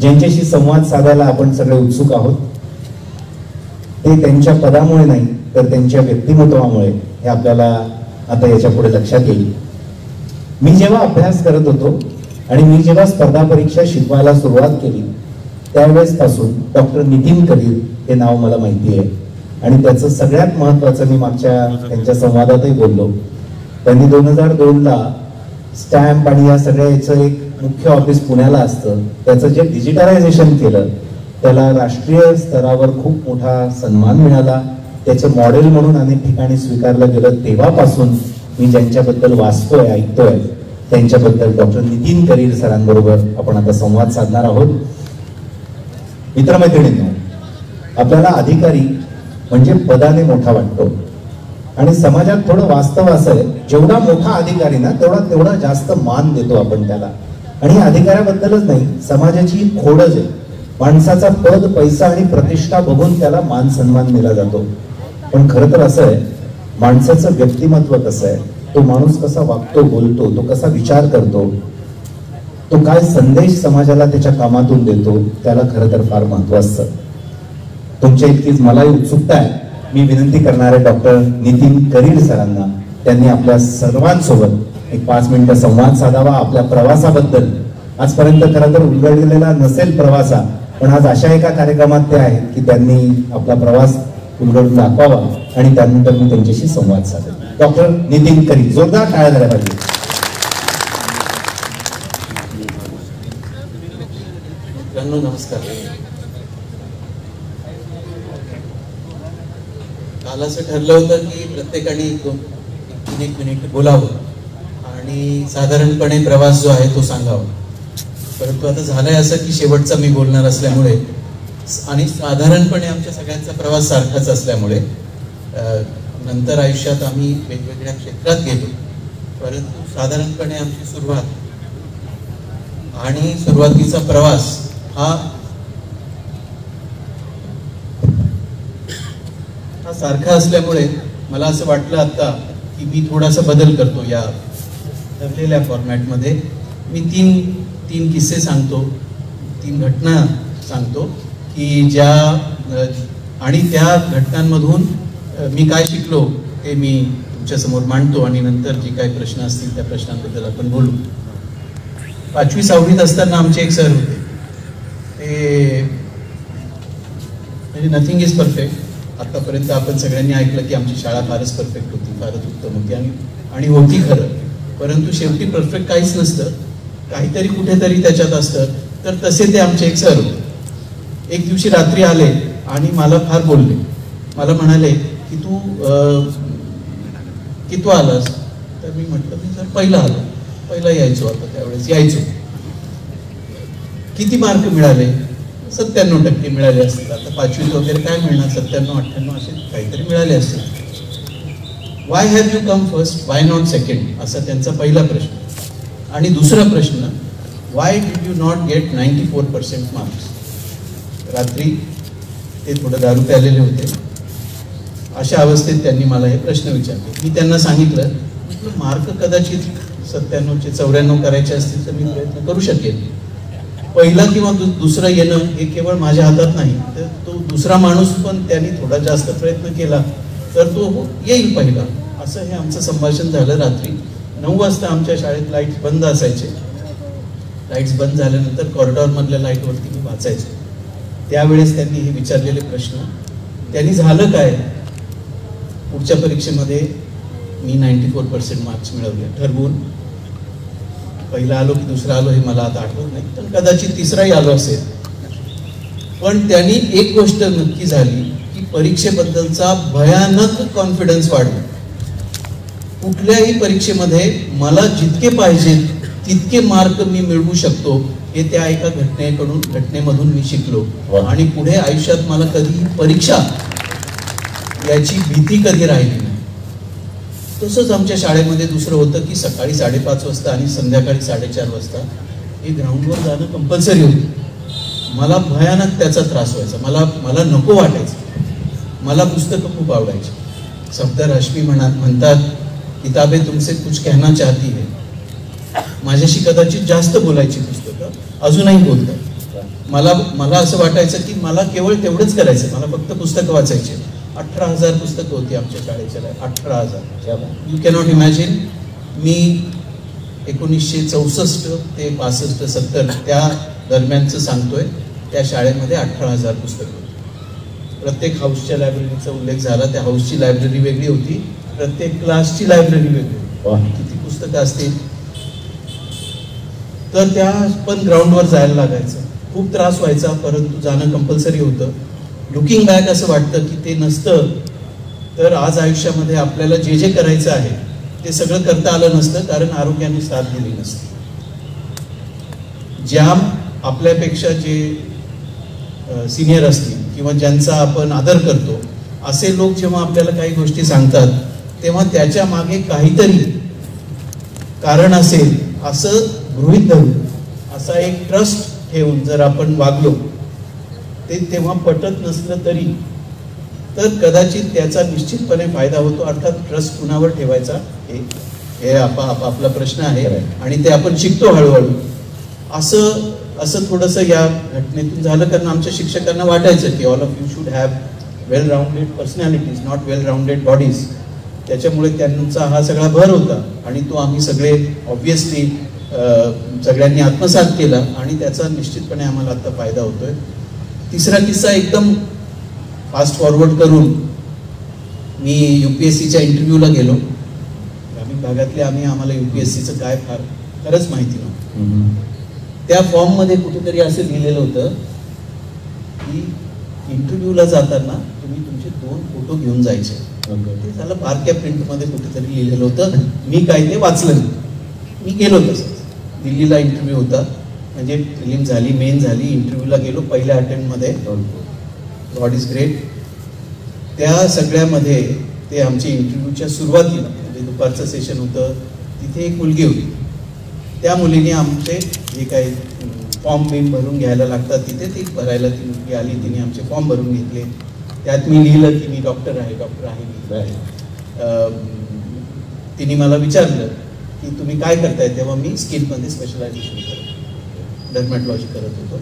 ज्यांच्याशी संवाद साधायला आपण सगळे उत्सुक आहोत, ते त्यांच्या पदामुळे नाही तर त्यांच्या व्यक्तिमत्वामुळे हे आपल्याला आता याच्या पुढे लक्षात येईल. मी जेव्हा अभ्यास करत होतो आणि मी जेव्हा स्पर्धा परीक्षा शिकवायला सुरुवात केली त्यावेळेस पासून डॉक्टर नितीन करीर हे नाव मला माहिती आहे. आणि त्याचं सगळ्यात महत्त्वाचं मी मागच्या त्यांच्या संवादातही बोललो, त्यांनी 2002ला स्टॅम्प आणि या सगळ्या याचं एक मुख्य ऑफिस पुण्याला असतं, त्याचं जे डिजिटलायझेशन केलं त्याला राष्ट्रीय स्तरावर खूप मोठा सन्मान मिळाला. त्याचं मॉडेल म्हणून अनेक ठिकाणी स्वीकारलं गेलं. तेव्हापासून मी ज्यांच्याबद्दल वाचतोय ऐकतोय त्यांच्याबद्दल डॉक्टर नितीन करीर सरांबरोबर आपण आता संवाद साधणार आहोत. मित्रमैत्रिणींनो, आपल्याला अधिकारी म्हणजे पदाने मोठा वाटतो आणि समाजात थोडं वास्तव असं आहे, जेवढा मोठा अधिकारी ना तेवढा जास्त मान देतो आपण त्याला. आणि अधिकाऱ्याबद्दलच नाही, समाजाची खोडच आहे. माणसाचा पद, पैसा आणि प्रतिष्ठा बघून त्याला मान सन्मान दिला जातो. पण खरं तर असं आहे, माणसाचं व्यक्तिमत्व कसं आहे, तो माणूस कसा वागतो, बोलतो, तो कसा विचार करतो, तो काय संदेश समाजाला त्याच्या कामातून देतो, त्याला खरं तर फार महत्व असतं. तुमच्या इतकीच मलाही उत्सुकता आहे. मी विनंती करणार आहे डॉक्टर नितीन करीर सरांना, त्यांनी आपल्या सर्वांसोबत एक 5 मिनिटं संवाद साधावा आपल्या प्रवासाबद्दल. आजपर्यंत खरं तर उलगडलेला नसेल प्रवासा, पण आज अशा एका कार्यक्रमात ते आहेत की त्यांनी आपला प्रवास उलगडून दाखवावा आणि त्यानंतर मी त्यांच्याशी संवाद साधेन. डॉक्टर नितीन करीर, जोरदार टाळ्या झाल्या पाहिजे. नमस्कार. काल असं ठरलं होतं की प्रत्येकाने 2-3 मिनिट बोलावं आणि साधारणपणे प्रवास जो आहे तो सांगावा. परंतु आता झालंय असं की शेवटचा मी बोलणार असल्यामुळे आणि साधारणपणे आमच्या सगळ्यांचा प्रवास सारखाच असल्यामुळे नंतर आयुष्यात आम्ही वेगवेगळ्या क्षेत्रात गेलो, परंतु साधारणपणे आमची सुरुवात आणि सुरुवातीचा प्रवास हा सारखा असल्यामुळे मला असं वाटलं आता की मी थोडासा बदल करतो. या ठरलेल्या फॉर्मॅटमध्ये मी तीन किस्से सांगतो, 3 घटना सांगतो की ज्या आणि त्या घटनांमधून मी काय शिकलो ते मी तुमच्यासमोर मांडतो आणि नंतर जे काही प्रश्न असतील त्या प्रश्नांबद्दल आपण बोलू. 5वी-6वीत असताना आमचे एक सर होते, ते म्हणजे नथिंग इज परफेक्ट. आतापर्यंत आपण सगळ्यांनी ऐकलं की आमची शाळा फारच परफेक्ट होती, फारच उत्तम होती आणि होती खरं. परंतु शेवटी परफेक्ट काहीच नसतं, काहीतरी कुठेतरी त्याच्यात असतं. तर तसे ते आमचे एक सर होते. एक दिवशी रात्री आले आणि मला फार बोलले. मला म्हणाले की तू किती आलास? तर मी म्हटलं मी सर पहिला यायचो, आता त्यावेळेस यायचो. किती मार्क मिळाले? 97% मिळाले असतील. आता 5वीत वगैरे काय मिळणार, 97-98 असे काहीतरी मिळाले असतील. Y have you come first, why not second, असा त्यांचा पहिला प्रश्न. आणि दुसरा प्रश्न, why did you not gate 94% marks? रात्री ते थोडं दारू प्यालेले होते. अशा अवस्थेत त्यांनी मला हे प्रश्न विचारले. मी त्यांना सांगितलं मार्क कदाचित 97चे 94 करायचे असतील तर मी प्रयत्न करू शकेन. पहिला किंवा दुसरा येणं हे केवळ माझ्या हातात नाही, तर तो दुसरा माणूस पण त्यांनी थोडा जास्त प्रयत्न केला तर तो येईल पहिला. असं हे आमचं संभाषण झालं. रात्री 9 वाजता आमच्या शाळेत लाईट्स बंद असायचे. लाईट्स बंद झाल्यानंतर कॉरिडॉरमधल्या लाईटवरती मी वाचायचो. त्यावेळेस त्यांनी हे विचारलेले प्रश्न. त्यांनी झालं काय, पुढच्या परीक्षेमध्ये मी 94% मार्क्स मिळवले. ठरवून पहिला आलो की दुसरा आलो हे मला आता आठवत नाही, पण कदाचित तिसराही आलो असेल. पण त्यांनी एक गोष्ट नक्की झाली की परीक्षेबद्दलचा भयानक कॉन्फिडन्स वाढला. कुठल्याही परीक्षेमध्ये मला जितके पाहिजे तितके मार्क मी मिळवू शकतो हे त्या एका घटनेमधून मी शिकलो. आणि पुढे आयुष्यात मला कधी परीक्षा याची भीती कधी राहिली नाही. तसंच आमच्या शाळेमध्ये दुसरं होतं की सकाळी 5:30 वाजता आणि संध्याकाळी 4:30 वाजता हे ग्राउंडवर जाणं कंपल्सरी होतं. मला भयानक त्याचा त्रास व्हायचा. मला नको वाटायचं. मला पुस्तकं खूप आवडायची. सफदर हश्मी म्हणतात किताबें तुमसे कुछ कहना चाहती है. माझ्याशी कदाचित जास्त बोलायची पुस्तकं, अजूनही बोलतात. मला असं वाटायचं की मला केवळ तेवढंच करायचं, मला फक्त पुस्तकं वाचायची. 18,000 पुस्तकं होती आमच्या शाळेच्या. 18,000. You cannot imagine. मी 1964 ते 65, 70 त्या दरम्यानचं सांगतोय. त्या शाळेमध्ये 18,000 पुस्तकं होती. प्रत्येक हाऊसच्या लायब्ररीचा उल्लेख झाला. त्या हाऊसची लायब्ररी वेगळी होती, प्रत्येक क्लासची लायब्ररी वेगळी होती. किती पुस्तकं असतील. तर त्या पण ग्राउंडवर जायला लागायचं. खूप त्रास व्हायचा, परंतु जाणं कंपल्सरी होतं. लुकिंग बॅक असं वाटतं की ते नसतं तर आज आयुष्यामध्ये आपल्याला जे जे करायचं आहे ते सगळं करता आलं नसतं, कारण आरोग्याने साथ दिली नसती. ज्या आपल्यापेक्षा जे सिनियर असतील किंवा ज्यांचा आपण आदर करतो असे लोक जेव्हा आपल्याला काही गोष्टी सांगतात तेव्हा त्याच्या मागे काहीतरी कारण असेल असं गृहीत धरून, असा एक ट्रस्ट ठेवून जर आपण वागलो, ते तेव्हा पटत नसलं तरी तर कदाचित त्याचा निश्चितपणे फायदा होतो. अर्थात ट्रस्ट कुणावर ठेवायचा हे आपला प्रश्न आहे आणि ते आपण शिकतो हळूहळू. असं थोडंसं या घटनेतून झालं, कारण आमच्या शिक्षकांना वाटायचं की all of you should have well rounded personalities, not well rounded bodies. त्याच्यामुळे त्यांचा हा सगळा भर होता आणि तो आम्ही सगळे ऑब्व्हियसली सगळ्यांनी आत्मसात केला आणि त्याचा निश्चितपणे आम्हाला आता फायदा होतोय. तिसरा किस्सा एकदम फास्ट फॉरवर्ड करून, मी UPSCच्या इंटरव्ह्यूला गेलो. ग्रामीण भागातले आम्हाला UPSCचं काय खरंच माहिती नव्हतं. त्या फॉर्ममध्ये कुठेतरी असं लिहिलेलं होतं की इंटरव्ह्यूला जाताना तुम्ही तुमचे 2 फोटो घेऊन जायचे. ते झालं बारक्या प्रिंटमध्ये कुठेतरी लिहिलेलं होतं. मी काय ते वाचलं नाही. मी गेलो तसंच. दिल्लीला इंटरव्ह्यू होता, म्हणजे प्रिलिम झाली, मेन झाली, इंटरव्ह्यूला गेलो पहिल्या अटेम्प्टमध्ये. God is great. त्या सगळ्यामध्ये ते आमच्या इंटरव्ह्यूच्या सुरुवातीला, म्हणजे दुपारचं सेशन होतं, तिथे एक मुलगी होती. त्या मुलीने आमचे जे काही फॉर्म बिम भरून घ्यायला लागतात तिथे ती भरायला ती मुलगी आली. तिने आमचे फॉर्म भरून घेतले. त्यात मी लिहिलं की मी डॉक्टर आहे मी. तिने मला विचारलं की तुम्ही काय करताय, तेव्हा मी स्किनमध्ये स्पेशलायझेशन करतो, डर्मॅटॉलॉजी करत होतो.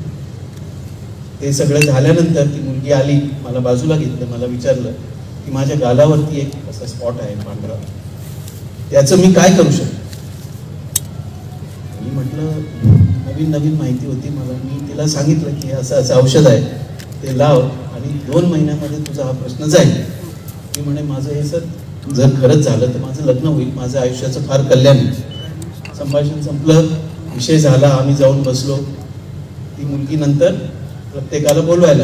ते सगळं झाल्यानंतर ती मुलगी आली, मला बाजूला घेतलं, मला विचारलं की माझ्या गालावरती एक असा स्पॉट आहे पांढरा, त्याचं मी काय करू शकतो. मी म्हटलं नवीन माहिती होती मला. मी तिला सांगितलं की असं औषध आहे, ते लाव आणि 2 महिन्यामध्ये तुझा हा प्रश्न जाईल. ती म्हणे माझं हे सर जर खरंच झालं तर माझं लग्न होईल, माझं आयुष्याचं फार कल्याण होईल. संभाषण संपलं, विषय झाला, आम्ही जाऊन बसलो. ती मुलगी नंतर प्रत्येकाला बोलवायला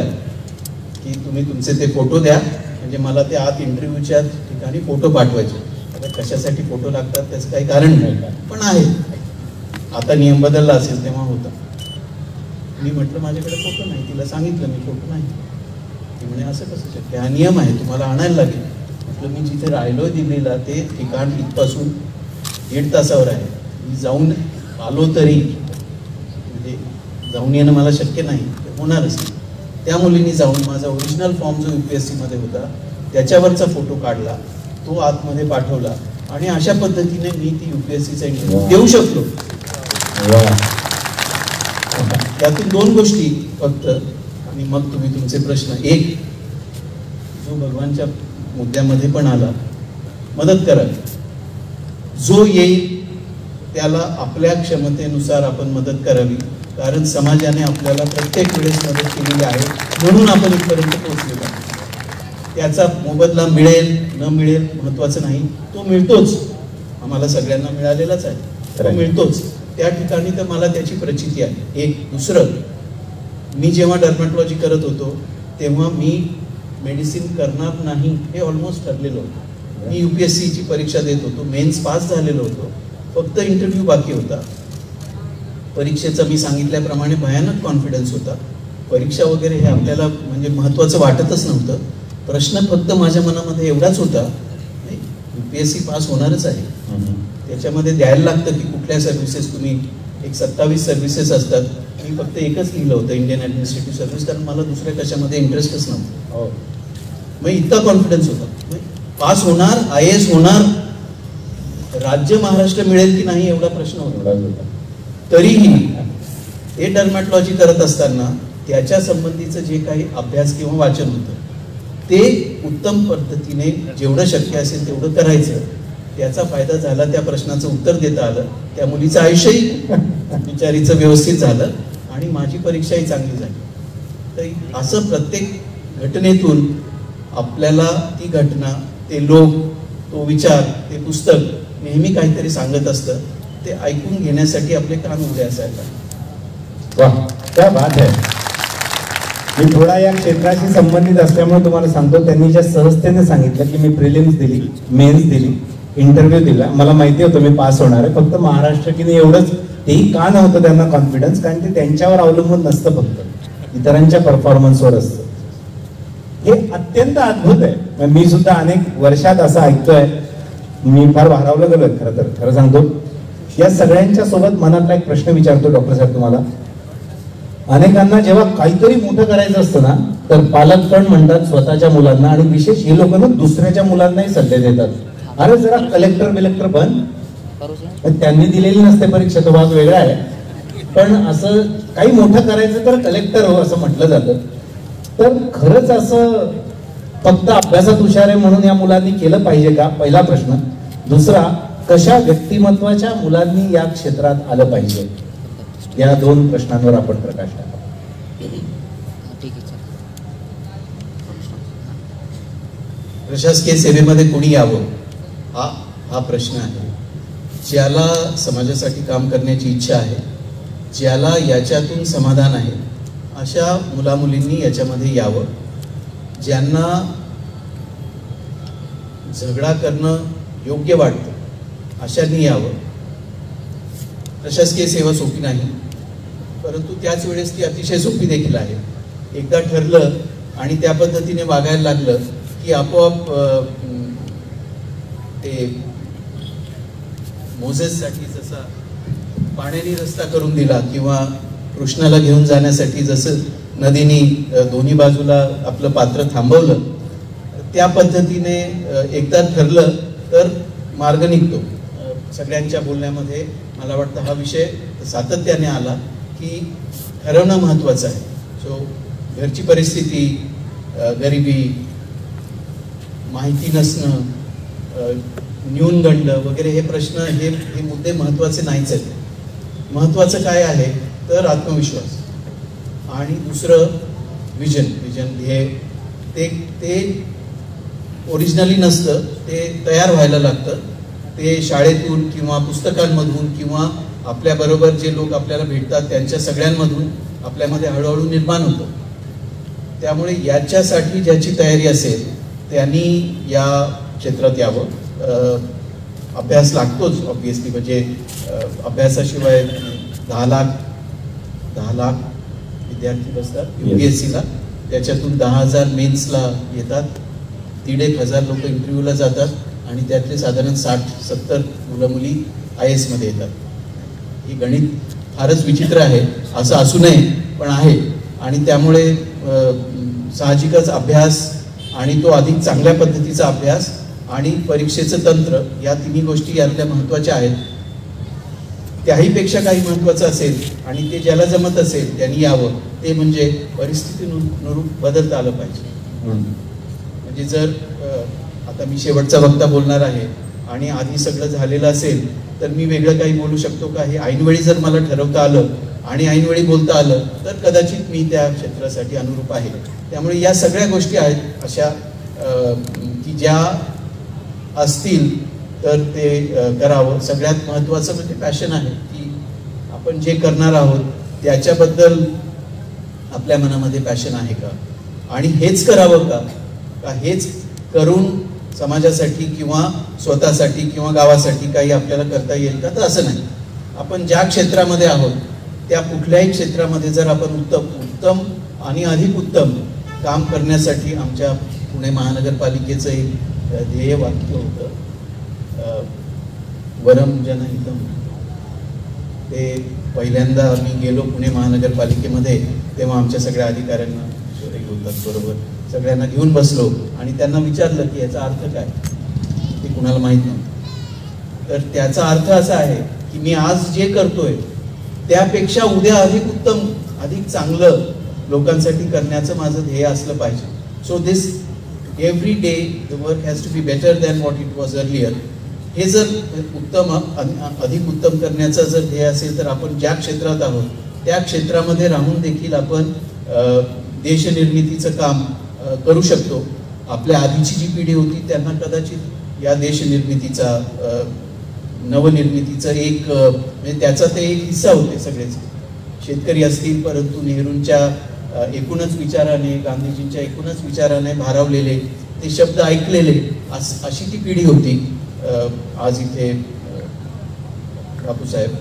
की तुम्ही तुमचे ते फोटो द्या, म्हणजे मला ते आत इंटरव्ह्यूच्या ठिकाणी फोटो पाठवायचे. आता कशासाठी फोटो लागतात त्याचं काही कारण नाही, पण आहे. आता नियम बदलला असेल तेव्हा होता. मी म्हटलं माझ्याकडे फोटो नाही. तिला सांगितलं मी फोटो नाही. ती म्हणे असं कसं शक्य, हा नियम आहे, तुम्हाला आणायला लागेल. म्हटलं मी जिथे राहिलोय दिल्लीला ते ठिकाण इथपासून 1.5 तासावर आहे. मी जाऊन आलो तरी म्हणजे जाऊन येणं मला शक्य नाही, होणारच नाही. त्या मुलीने जाऊन माझा ओरिजिनल फॉर्म जो UPSCमध्ये होता त्याच्यावरचा फोटो काढला, तो आतमध्ये पाठवला आणि अशा पद्धतीने मी ती UPSCचा इंटरव्ह्यू देऊ शकलो. त्यातून 2 गोष्टी फक्त, आणि मग तुम्ही तुमचे प्रश्न. एक, जो भगवानच्या मुद्द्यामध्ये पण आला, मदत करावी. जो येईल त्याला आपल्या क्षमतेनुसार आपण मदत करावी, कारण समाजाने आपल्याला प्रत्येक वेळेस मदत केलेली आहे, म्हणून आपण इथपर्यंत पोहोचलेलो आहोत. त्याचा मोबदला मिळेल न मिळेल महत्त्वाचं नाही, तो मिळतोच. आम्हाला सगळ्यांना मिळालेलाच आहे, तो मिळतोच. त्या ठिकाणी तर मला त्याची प्रचिती आहे. एक. दुसरं, मी जेव्हा डर्मॅटॉलॉजी करत होतो तेव्हा मी मेडिसिन करणार नाही हे ऑलमोस्ट ठरलेलं होतं. मी UPSCची परीक्षा देत होतो, मेन्स पास झालेलो होतो, फक्त इंटरव्ह्यू बाकी होता. परीक्षेचा मी सांगितल्याप्रमाणे भयानक कॉन्फिडन्स होता. परीक्षा वगैरे हे आपल्याला म्हणजे महत्त्वाचं वाटतच नव्हतं. प्रश्न फक्त माझ्या मनामध्ये एवढाच होता, UPSC पास होणारच आहे, त्याच्यामध्ये द्यायला लागतं की कुठल्या सर्व्हिसेस तुम्ही, एक 27 सर्व्हिसेस असतात. मी फक्त एकच लिहिलं होतं, इंडियन ॲडमिनिस्ट्रेटिव्ह सर्व्हिस, कारण मला दुसऱ्या कशामध्ये इंटरेस्टच नव्हता. मग इतका कॉन्फिडन्स होता, पास होणार, IAS होणार, राज्य महाराष्ट्र मिळेल की नाही एवढा प्रश्न होता. तरीही ते डर्मॅटॉलॉजी करत असताना त्याच्या संबंधीचं जे काही अभ्यास किंवा वाचन होतं ते उत्तम पद्धतीने जेवढं शक्य असेल तेवढं करायचं. त्याचा फायदा झाला, त्या प्रश्नाचं उत्तर देता आलं, त्या मुलीचं आयुष्यही बिचारीचं व्यवस्थित झालं आणि माझी परीक्षाही चांगली झाली. तर असं प्रत्येक घटनेतून आपल्याला ती घटना, ते लोक, तो विचार, ते पुस्तक नेहमी काहीतरी सांगत असतं. ते ऐकून घेण्यासाठी आपले कान उघडे असायला. वाह, क्या बात है. मी थोडा या क्षेत्राशी संबंधित असल्यामुळे तुम्हाला सांगतो, त्यांनी ज्या सहजतेने सांगितलं की मी प्रिलिम्स दिली, मेन्स दिली, इंटरव्ह्यू दिला, मला माहिती होतं मी पास होणार आहे. फक्त महाराष्ट्र की नाही एवढंच, तेही का नव्हतं त्यांना कॉन्फिडन्स, कारण ते त्यांच्यावर अवलंबून नसतं, फक्त इतरांच्या परफॉर्मन्सवर असतं. हे अत्यंत अद्भुत आहे. मी सुद्धा अनेक वर्षात असं ऐकतोय, मी फार भारावलं गेलोय खरं तर, खरं सांगतो. या सगळ्यांच्या सोबत मनातला एक प्रश्न विचारतो डॉक्टर साहेब तुम्हाला. अनेकांना जेव्हा काहीतरी मोठं करायचं असतं ना, तर पालक पण म्हणतात स्वतःच्या मुलांना, आणि विशेष हे लोक ना दुसऱ्याच्या मुलांनाही सल्ले देतात, अरे जरा कलेक्टर बिलेक्टर बन. त्यांनी दिलेली नसते परीक्षा, तो भाग वेगळा आहे, पण असं काही मोठं करायचं तर कलेक्टर हो असं म्हटलं जातं. तर खरंच असं फक्त अभ्यासात हुशार आहे म्हणून या मुलांनी केलं पाहिजे का, पहिला प्रश्न. दुसरा, कशा व्यक्तिमत्वाच्या मुलांनी या क्षेत्रात आलं पाहिजे, या दोन प्रश्नांवर आपण प्रकाश टाका. प्रशासकीय सेवेमध्ये कोणी यावं हा प्रश्न आहे. ज्याला समाजासाठी काम करण्याची इच्छा आहे, ज्याला याच्यातून समाधान आहे, अशा मुलामुलींनी याच्यामध्ये यावं. ज्यांना झगडा करणं योग्य वाटतं अशांनी यावं. प्रशासकीय सेवा सोपी नाही, परंतु त्याच वेळेस ती अतिशय सोपी देखील आहे. एकदा ठरलं आणि त्या पद्धतीने वागायला लागलं की आपोआप ते मोझेससाठी जसा पाण्याने रस्ता करून दिला किंवा कृष्णाला घेऊन जाण्यासाठी जसं नदीनी दोन्ही बाजूला आपलं पात्र थांबवलं, त्या पद्धतीने एकदा ठरलं तर मार्ग निघतो. सगळ्यांच्या बोलण्यामध्ये मला वाटतं हा विषय सातत्याने आला की ठरवणं महत्त्वाचं आहे. सो घरची परिस्थिती, गरिबी, माहिती नसणं, न्यूनगंड वगैरे हे प्रश्न, हे मुद्दे महत्त्वाचे नाहीच आहेत. महत्त्वाचं काय आहे तर आत्मविश्वास आणि दुसरं विजन ध्येय. ते ओरिजिनली नसतं, ते तयार व्हायला लागतं. ते शाळेतून किंवा पुस्तकांमधून किंवा आपल्याबरोबर जे लोक आपल्याला भेटतात त्यांच्या सगळ्यांमधून आपल्यामध्ये हळूहळू निर्माण होतं. त्यामुळे याच्यासाठी ज्याची तयारी असेल त्यांनी या क्षेत्रात यावं. अभ्यास लागतोच ऑब्विसली, म्हणजे अभ्यासाशिवाय 10 लाख विद्यार्थी बसतात UPSCला, त्याच्यातून 10,000 मेन्सला येतात, 1,500 लोक इंटरव्ह्यूला जातात आणि त्यातले साधारण 60-70 मुलं मुली IAS मध्ये येतात. ही गणित फारच विचित्र आहे, असं असू नये पण आहे. आणि त्यामुळे साहजिकच अभ्यास आणि तो अधिक चांगल्या पद्धतीचा अभ्यास आणि परीक्षेचं तंत्र, या तिन्ही गोष्टी यातल्या महत्त्वाच्या आहेत. त्याहीपेक्षा काही महत्त्वाचं असेल आणि ते ज्याला जमत असेल त्यांनी यावं, ते म्हणजे परिस्थितीनुरूप बदलता आलं पाहिजे. म्हणजे जर आता मी शेवटचा वक्ता बोलणार आहे आणि आधी सगळं झालेलं असेल तर मी वेगळं काही बोलू शकतो का, हे ऐनवेळी जर मला ठरवता आलं आणि ऐनवेळी बोलता आलं तर कदाचित मी त्या क्षेत्रासाठी अनुरूप आहे. त्यामुळे या सगळ्या गोष्टी आहेत अशा की ज्या असतील तर ते करावं. सगळ्यात महत्त्वाचं म्हणजे पॅशन आहे की आपण जे करणार आहोत त्याच्याबद्दल आपल्या मनामध्ये पॅशन आहे का, आणि हेच करावं का हेच करून समाजासाठी किंवा स्वतःसाठी किंवा गावासाठी काही आपल्याला करता येईल का, तर असं नाही. आपण ज्या क्षेत्रामध्ये आहोत त्या कुठल्याही क्षेत्रामध्ये जर आपण उत्तम आणि अधिक उत्तम काम करण्यासाठी, आमच्या पुणे महानगरपालिकेचं एक ध्येय वाक्य होतं, वरम जनहितम. ते पहिल्यांदा मी गेलो पुणे महानगरपालिकेमध्ये तेव्हा आमच्या सगळ्या अधिकाऱ्यांना बोलतात बरोबर सगळ्यांना घेऊन बसलो आणि त्यांना विचारलं की याचा अर्थ काय, ते कुणाला माहीत नव्हतं. तर त्याचा अर्थ असा आहे की मी आज जे करतोय त्यापेक्षा उद्या अधिक उत्तम, अधिक चांगलं लोकांसाठी करण्याचं माझं ध्येय असलं पाहिजे. So this every day the work has to be better than what it was earlier. हे जर उत्तम, अधिक उत्तम करण्याचं जर ध्येय असेल तर आपण ज्या क्षेत्रात आहोत त्या क्षेत्रामध्ये राहून देखील आपण देशनिर्मितीचं काम करू शकतो. आपल्या आधीची जी पिढी होती त्यांना कदाचित या देशनिर्मितीचा, नवनिर्मितीचं एक म्हणजे त्याचा ते एक हिस्सा होते सगळेच. शेतकरी असतील, परंतु नेहरूंच्या एकूणच विचाराने, गांधीजींच्या एकूणच विचाराने भारावलेले, ते शब्द ऐकलेले अशी ती पिढी होती. आज इथे बापूसाहेब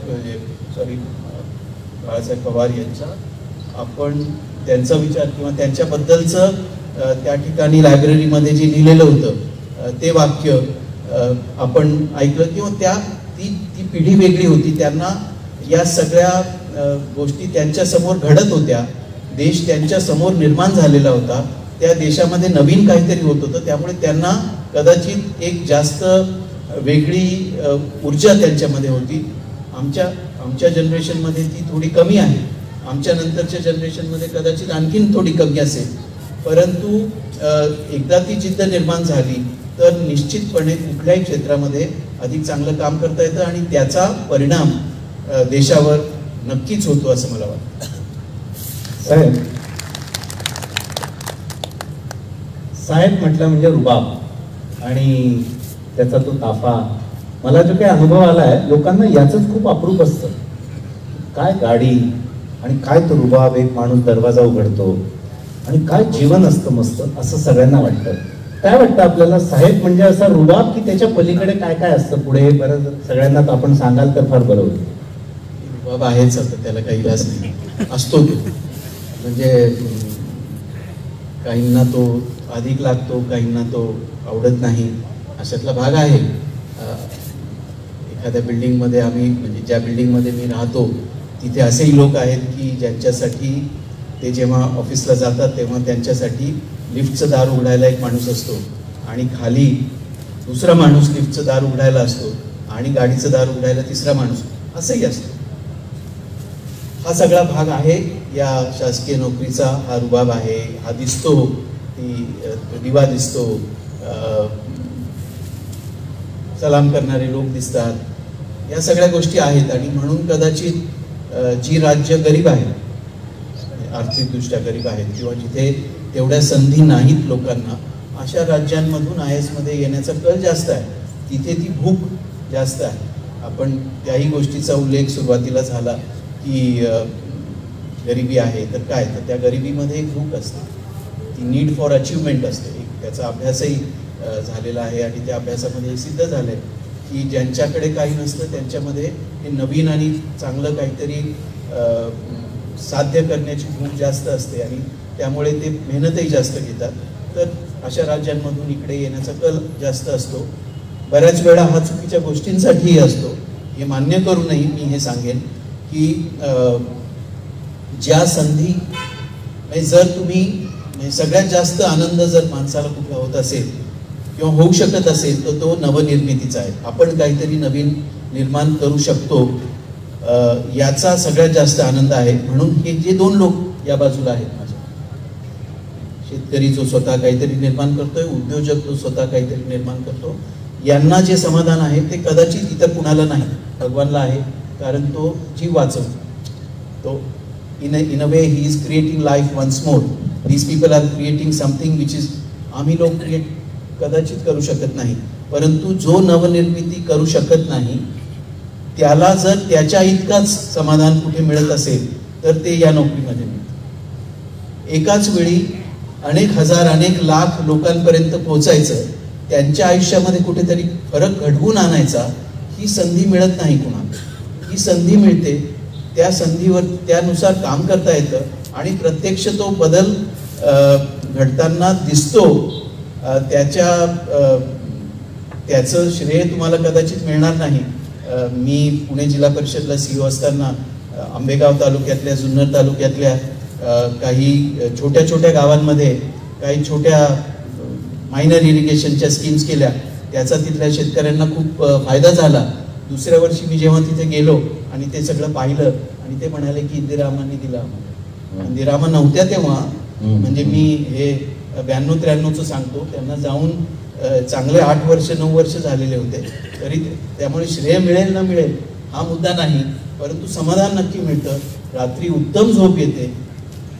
बाळासाहेब पवार यांचा आपण त्यांचा विचार किंवा त्यांच्याबद्दलचं त्या ठिकाणी लायब्ररीमध्ये जे लिहिलेलं होतं ते वाक्य आपण ऐकलं, किंवा ती पिढी वेगळी होती. त्यांना या सगळ्या गोष्टी त्यांच्यासमोर घडत होत्या. देश त्यांच्यासमोर निर्माण झालेला होता. त्या देशामध्ये नवीन काहीतरी होत होतं. त्यामुळे त्यांना कदाचित एक जास्त वेगळी ऊर्जा त्यांच्यामध्ये होती. आमच्या जनरेशनमध्ये ती थोडी कमी आहे. आमच्या नंतरच्या जनरेशनमध्ये कदाचित आणखीन थोडी कमी असेल. परंतु एकदा ती जिद्द निर्माण झाली तर निश्चितपणे कुठल्याही क्षेत्रामध्ये अधिक चांगलं काम करता येतं आणि त्याचा परिणाम देशावर नक्कीच होतो असं मला वाटतं. साहेब म्हटलं म्हणजे रुबाब आणि त्याचा तो ताफा. मला जो काही अनुभव आला आहे, लोकांना याचंच खूप अप्रूप असतं. काय गाडी आणि काय तो रुबाब, एक माणूस दरवाजा उघडतो आणि काय जीवन असतं मस्त, असं सगळ्यांना वाटतं. काय वाटतं आपल्याला, साहेब म्हणजे असा रुबाब की त्याच्या पलीकडे काय काय असतं पुढे? बरं, सगळ्यांना आपण सांगाल तर फार बरं होईल. रुबाब आहेच, आता त्याला काही इलाज नाही, असतो तो. म्हणजे काहींना तो अधिक लागतो, काहींना तो आवडत नाही, अशातला भाग आहे. एखाद्या बिल्डिंगमध्ये आम्ही, म्हणजे ज्या बिल्डिंगमध्ये मी राहतो तिथे असेही लोक आहेत की ज्यांच्यासाठी ते जेव्हा ऑफिसला जातात तेव्हा त्यांच्यासाठी लिफ्टचं दार उघडायला एक माणूस असतो आणि खाली दुसरा माणूस लिफ्टचं दार उघडायला असतो आणि गाडीचं दार उघडायला तिसरा माणूस, असंही असतो. हा सगळा भाग आहे या शासकीय नोकरीचा. हा रुबाब आहे, हा दिसतो, दिवा दिसतो, सलाम करणारे लोक दिसतात, या सगळ्या गोष्टी आहेत. आणि म्हणून कदाचित जी राज्य गरीब आहेत, आर्थिकदृष्ट्या गरीब आहेत, किंवा जिथे तेवढ्या संधी नाहीत लोकांना, अशा राज्यांमधून IAS मध्ये येण्याचा कल जास्त आहे. तिथे ती भूक जास्त आहे. आपण त्याही गोष्टीचा उल्लेख सुरुवातीला झाला की गरिबी आहे, तर काय, तर त्या गरिबीमध्ये एक भूक असते, ती नीड फॉर अचिव्हमेंट असते. त्याचा अभ्यासही झालेला आहे आणि त्या अभ्यासामध्ये सिद्ध झालं आहे की ज्यांच्याकडे काही नसतं त्यांच्यामध्ये हे नवीन आणि चांगलं काहीतरी साध्य करण्याची भूक जास्त असते आणि त्यामुळे ते मेहनतही जास्त घेतात. तर अशा राज्यांमधून इकडे येण्याचा कल जास्त असतो. बऱ्याच वेळा हा चुकीच्या गोष्टींसाठीही असतो, हे मान्य करूनही मी हे सांगेन की ज्या संधी, जर तुम्ही सगळ्यात जास्त आनंद जर माणसाला कुठला होत असेल किंवा होऊ शकत असेल तर तो नवनिर्मितीचा आहे. आपण काहीतरी नवीन निर्माण करू शकतो याचा सगळ्यात जास्त आनंद आहे. म्हणून हे जे दोन लोक या बाजूला आहेत माझ्या, शेतकरी जो स्वतः काहीतरी निर्माण करतोय, उद्योजक जो स्वतः काहीतरी निर्माण करतो, यांना जे समाधान आहे ते कदाचित इतर कुणाला नाही, भगवानला आहे. कारण तो जीव वाचवतो. तो in a way he is creating life once more. These people are creating something which is आम्ही लोक क्रिएट कदाचित करू शकत नाही. परंतु जो नवनिर्मिती करू शकत नाही त्याला जर त्याच्या इतकाच समाधान कुठे मिळत असेल तर ते या नोकरीमध्ये मिळतं. एकाच वेळी अनेक हजार, अनेक लाख लोकांपर्यंत पोहोचायचं, त्यांच्या आयुष्यामध्ये कुठेतरी फरक घडवून आणायचा, ही संधी मिळत नाही कुणाला. ही संधी मिळते, त्या संधीवर त्यानुसार काम करता येतं आणि प्रत्यक्ष तो बदल घडताना दिसतो. त्याचं श्रेय तुम्हाला कदाचित मिळणार नाही. मी पुणे जिल्हा परिषदला CEO असताना आंबेगाव तालुक्यातल्या, जुन्नर तालुक्यातल्या काही छोट्या छोट्या गावांमध्ये काही छोट्या मायनर इरिगेशनच्या स्कीम्स केल्या. त्याचा तिथल्या शेतकऱ्यांना खूप फायदा झाला. दुसऱ्या वर्षी मी जेव्हा तिथे गेलो आणि ते सगळं पाहिलं आणि ते म्हणाले की इंदिरामांनी दिला आम्हाला. इंदिरामा नव्हत्या तेव्हा, म्हणजे मी हे 92-93चं सांगतो, त्यांना जाऊन चांगले 8 वर्ष 9 वर्ष झालेले होते तरी. त्यामुळे श्रेय मिळेल न मिळेल हा मुद्दा नाही, परंतु समाधान नक्की मिळतं. रात्री उत्तम झोप येते,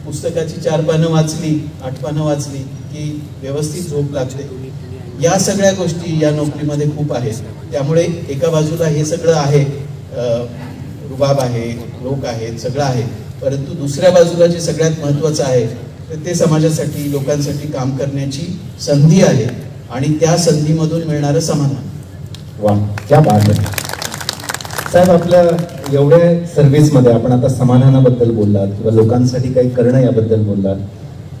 पुस्तकाची 4 पानं वाचली 8 पानं वाचली की व्यवस्थित झोप लागते. या सगळ्या गोष्टी या नोकरीमध्ये खूप आहेत. त्यामुळे एका बाजूला हे सगळं आहे, रुबाब आहे, लोक आहेत, सगळं आहे, परंतु दुसऱ्या बाजूला जे सगळ्यात महत्त्वाचं आहे ते समाजासाठी लोकांसाठी काम करण्याची संधी आहे आणि त्या संधीमधून मिळणारं समाधान. वा, क्या बात आहे साहेब. आपल्या एवढ्या सर्व्हिसमध्ये आपण आता समाधानाबद्दल बोललात किंवा लोकांसाठी काही करणं याबद्दल बोललात.